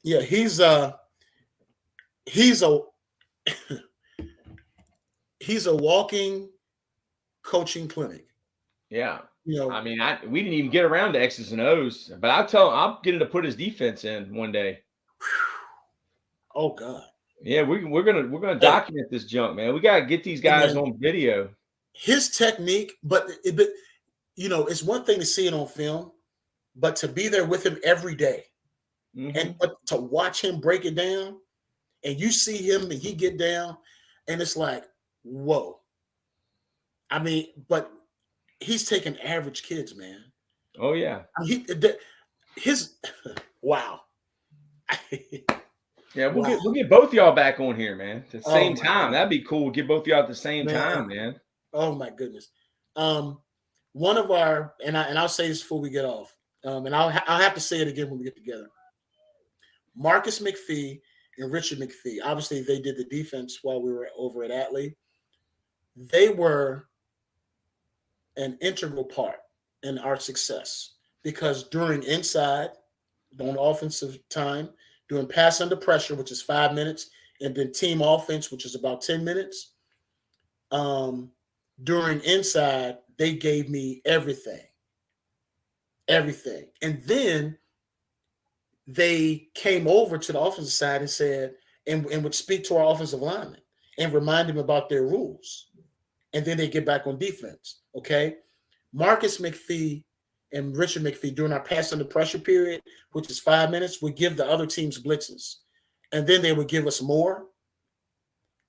Yeah, he's a he's a walking coaching clinic. Yeah. I mean, we didn't even get around to X's and O's, but I'll get him to put his defense in one day. Oh God. Yeah, we're gonna document this junk, man. We gotta get these guys on video. His technique, but it's one thing to see it on film, but to be there with him every day, and but to watch him break it down, and you see him and he get down, and it's like, whoa. I mean, but he's taking average kids, man. Oh yeah. Wow. Yeah, we'll get both y'all back on here, man. At the same time. That'd be cool. Get both y'all at the same time, man. Oh my goodness. One of our, and I'll say this before we get off, and I'll have to say it again when we get together. Marcus McPhee and Richard McPhee, obviously they did the defense while we were over at Atlee. They were an integral part in our success because during inside, on offensive time, doing pass under pressure, which is 5 minutes, and then team offense, which is about 10 minutes. During inside, they gave me everything. And then they came over to the offensive side and said, and would speak to our offensive linemen and remind them about their rules. And then they get back on defense. Okay. Marcus McPhee and Richard McPhee during our pass under pressure period, which is 5 minutes, would give the other teams blitzes. And then they would give us more.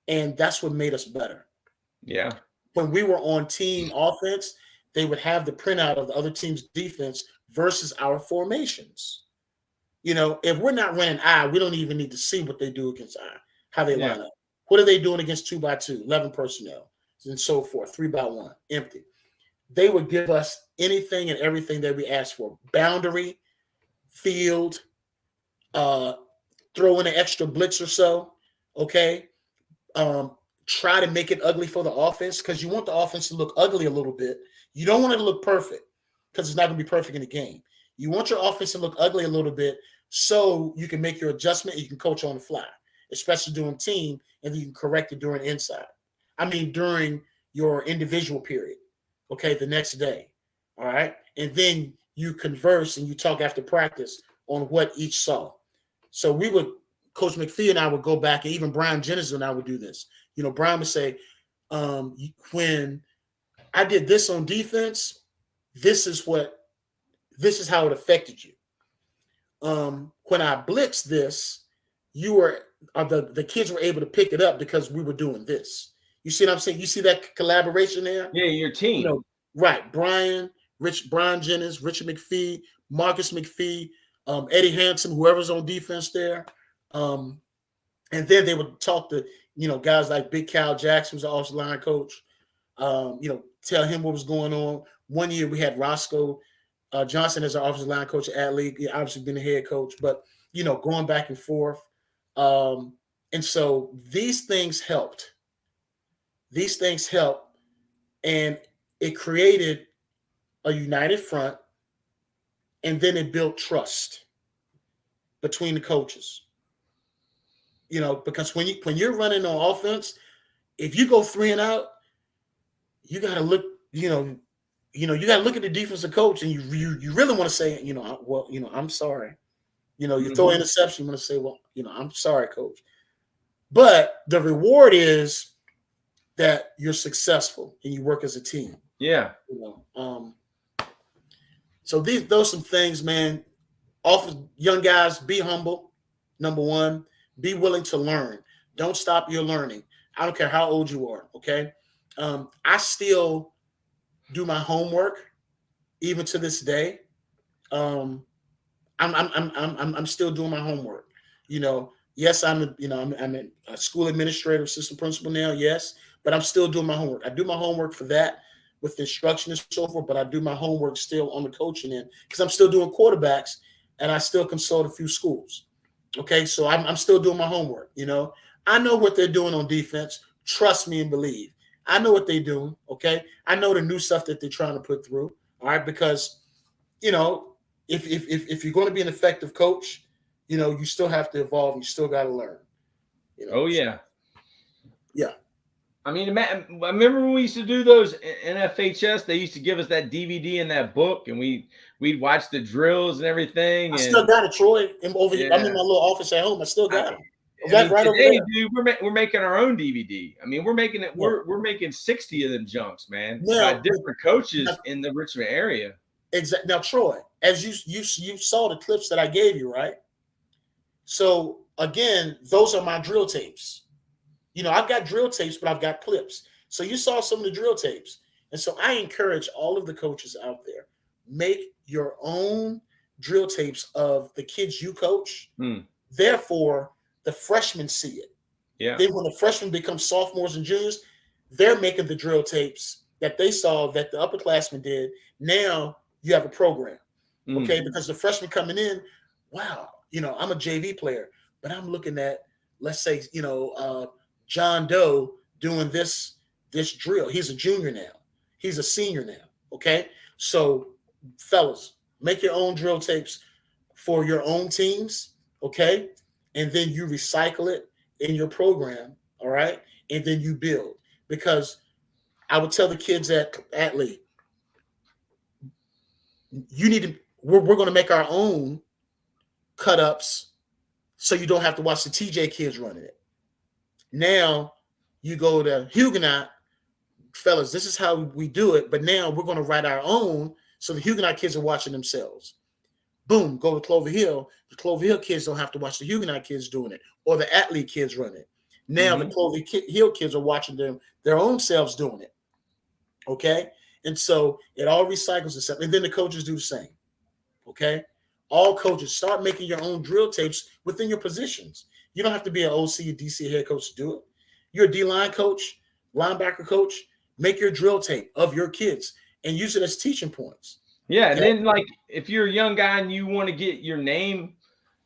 And that's what made us better. Yeah. When we were on team offense, they would have the printout of the other team's defense versus our formations. If we're not running I, we don't even need to see what they do against I, how they line up. What are they doing against 2x2, 11 personnel, and so forth, 3x1, empty. They would give us anything and everything that we asked for. Boundary, field, throw in an extra blitz or so, okay? Try to make it ugly for the offense because you want the offense to look ugly a little bit. You don't want it to look perfect because it's not going to be perfect in the game. You want your offense to look ugly a little bit so you can make your adjustment. You can coach on the fly, especially during team, and you can correct it during inside. During your individual period. Okay, the next day. All right. And then you converse and you talk after practice on what each saw. So Coach McPhee and I would go back, and even Brian Jennings and I would do this. Brian would say, when I did this on defense, this is how it affected you. When I blitzed this, the kids were able to pick it up because we were doing this. You see what I'm saying? You see that collaboration there? Yeah, your team. Right. Brian Jennings, Richard McPhee, Marcus McPhee, Eddie Hanson, whoever's on defense there. And then they would talk to, guys like Big Cal Jackson, who's the offensive line coach, tell him what was going on. One year we had Roscoe Johnson as our offensive line coach at Atlee. He obviously been the head coach, but, going back and forth. And so these things helped. And it created a united front, and then it built trust between the coaches. Because when you're running on offense, if you go 3 and out, you got to look, you got to look at the defensive coach, and you really want to say, I'm sorry. You throw an interception, you want to say, well, I'm sorry, coach. But the reward is that you're successful and you work as a team. Yeah. So those are some things, man. Young guys, be humble. Number one, be willing to learn. Don't stop your learning. I don't care how old you are. Okay. I still do my homework even to this day. I'm still doing my homework. Yes, I'm a school administrator, assistant principal now. Yes, but I'm still doing my homework. I do my homework for that with instruction and so forth, but I do my homework still on the coaching end because I'm still doing quarterbacks and I still consult a few schools. Okay, so I'm still doing my homework. I know what they're doing on defense. Trust me and believe. I know what they're doing. Okay, I know the new stuff that they're trying to put through. All right, because if you're going to be an effective coach, you still have to evolve. You still got to learn. Oh yeah, yeah. I mean, I remember when we used to do those NFHS. They used to give us that DVD and that book, and we'd watch the drills and everything. I still got it, Troy. I'm in my Yeah. little office at home. I still got it. Today, dude, we're making our own DVD. I mean, we're making it. We're making 60 of them junks, man, by different coaches in the Richmond area. Exactly. Now, Troy, as you saw the clips that I gave you, right? So again, those are my drill tapes. I've got drill tapes, but I've got clips. So you saw some of the drill tapes, and so I encourage all of the coaches out there, make your own drill tapes of the kids you coach. Therefore, the freshmen see it. Yeah. Then when the freshmen become sophomores and juniors, they're making the drill tapes that they saw that the upperclassmen did. Now you have a program, okay? Because the freshmen coming in, wow, I'm a JV player, but I'm looking at, let's say, John Doe doing this drill. He's a junior now. He's a senior now, okay? So, fellas, make your own drill tapes for your own teams, okay? And then you recycle it in your program, all right? And then you build. Because I would tell the kids at Lee, we're going to make our own cut-ups so you don't have to watch the TJ kids running it. Now you go to Huguenot, fellas, this is how we do it, but now we're going to write our own so the Huguenot kids are watching themselves. Boom, go to Clover Hill. The Clover Hill kids don't have to watch the Huguenot kids doing it or the athlete kids running it. Now the Clover Hill kids are watching their own selves doing it. Okay? And so it all recycles itself. And then the coaches do the same. Okay? All coaches, start making your own drill tapes within your positions. You don't have to be an OC or DC head coach to do it. You're a D-line coach, linebacker coach. Make your drill tape of your kids and use it as teaching points. Yeah, and then like if you're a young guy and you want to get your name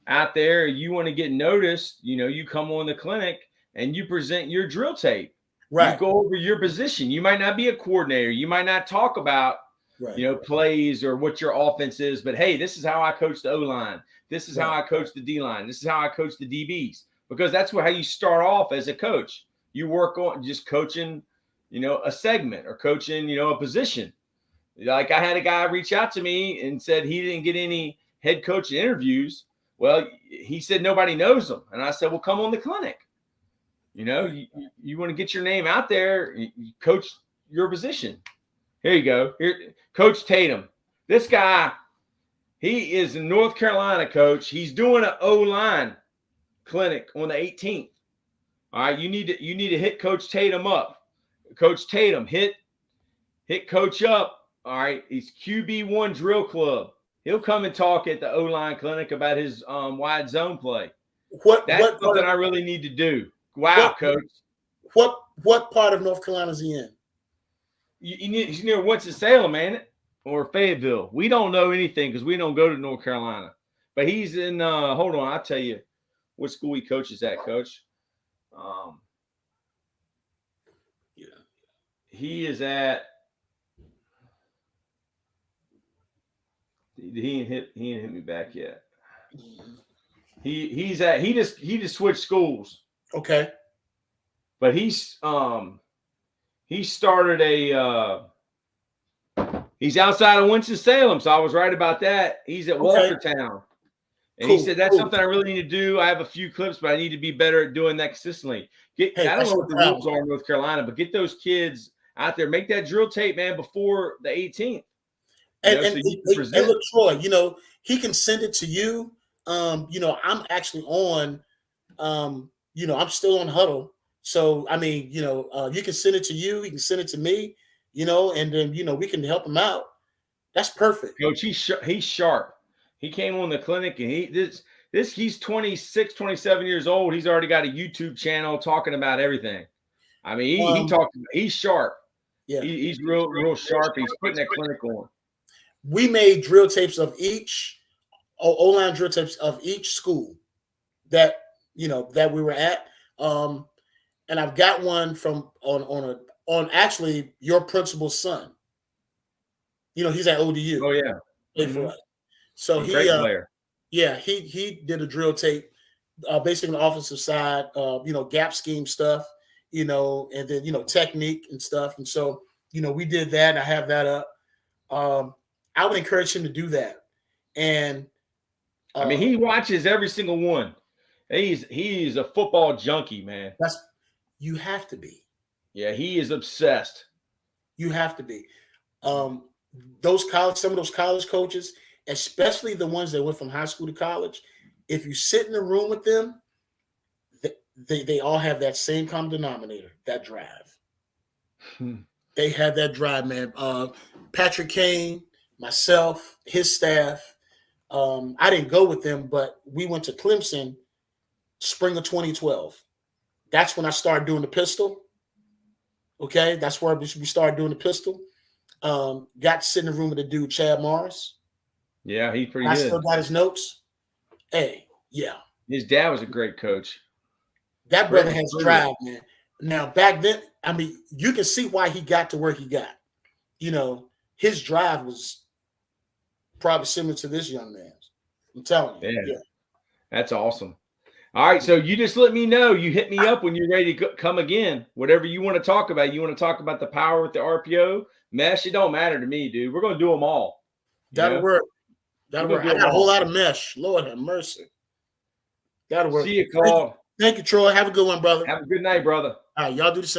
out there, you want to get noticed, you come on the clinic and you present your drill tape. Right. You go over your position. You might not be a coordinator. You might not talk about plays or what your offense is, but hey, this is how I coach the O-line. This is how I coach the D-line. This is how I coach the DBs. Because that's how you start off as a coach. You work on just coaching, a segment or coaching, a position. Like I had a guy reach out to me and said he didn't get any head coach interviews. Well, he said nobody knows him. And I said, well, come on the clinic. You want to get your name out there, you coach your position. Here you go. Here, Coach Tatum. This guy, he is a North Carolina coach. He's doing an O-line clinic on the 18th. All right, you need to hit Coach Tatum up. Coach Tatum, hit Coach up. All right, he's QB1 Drill Club. He'll come and talk at the O-line clinic about his wide zone play. That's something I really need to do. Wow, Coach. What part of North Carolina is he in? He's near Winston-Salem, ain't it? Or Fayetteville. We don't know anything because we don't go to North Carolina. But he's in hold on, I'll tell you what school he coaches at, Coach. He is at he ain't hit me back yet. He just switched schools. Okay. But he started he's outside of Winston-Salem, so I was right about that. He's at Walkertown. And he said, that's something I really need to do. I have a few clips, but I need to be better at doing that consistently. I don't know what the rules are in North Carolina, but get those kids out there. Make that drill tape, man, before the 18th. And look, Troy, he can send it to you. I'm actually on, I'm still on Huddle. So, I mean, you can send it to you. You can send it to me, and then, we can help him out. That's perfect. Coach, he's sharp. He came on the clinic and he's 26, 27 years old. He's already got a YouTube channel talking about everything. I mean, he's sharp. Yeah. He's real sharp. He's putting that clinic on. We made drill tapes of each O-line drill tapes of each school that that we were at. And I've got one from on actually your principal's son. He's at ODU. Oh yeah, Played for us. So great player. Yeah, he did a drill tape, basically on the offensive side, gap scheme stuff, and then technique and stuff. And so we did that, and I have that up. I would encourage him to do that. And I mean, he watches every single one. He's a football junkie, man. You have to be. Yeah, he is obsessed. You have to be. Some of those college coaches, especially the ones that went from high school to college, if you sit in a room with them, they all have that same common denominator, that drive. They have that drive, man. Patrick Kane, myself, his staff. I didn't go with them, but we went to Clemson spring of 2012. That's when I started doing the pistol. Okay, that's where we started doing the pistol. Got to sit in the room with the dude, Chad Morris. Yeah, he's pretty good. I still got his notes. Hey, yeah. His dad was a great coach. That brother has drive, man. Now, back then, I mean, you can see why he got to where he got. His drive was probably similar to this young man's. I'm telling you. Yeah. That's awesome. All right, so you just let me know. You hit me up when you're ready to come again. Whatever you want to talk about. You want to talk about the power with the RPO, mesh? It don't matter to me, dude. We're going to do them all. That'll work. That'll work. I got a whole lot of mesh. Lord have mercy. That'll work. See you, Claude. Thank you, Troy. Have a good one, brother. Have a good night, brother. All right, y'all do the same.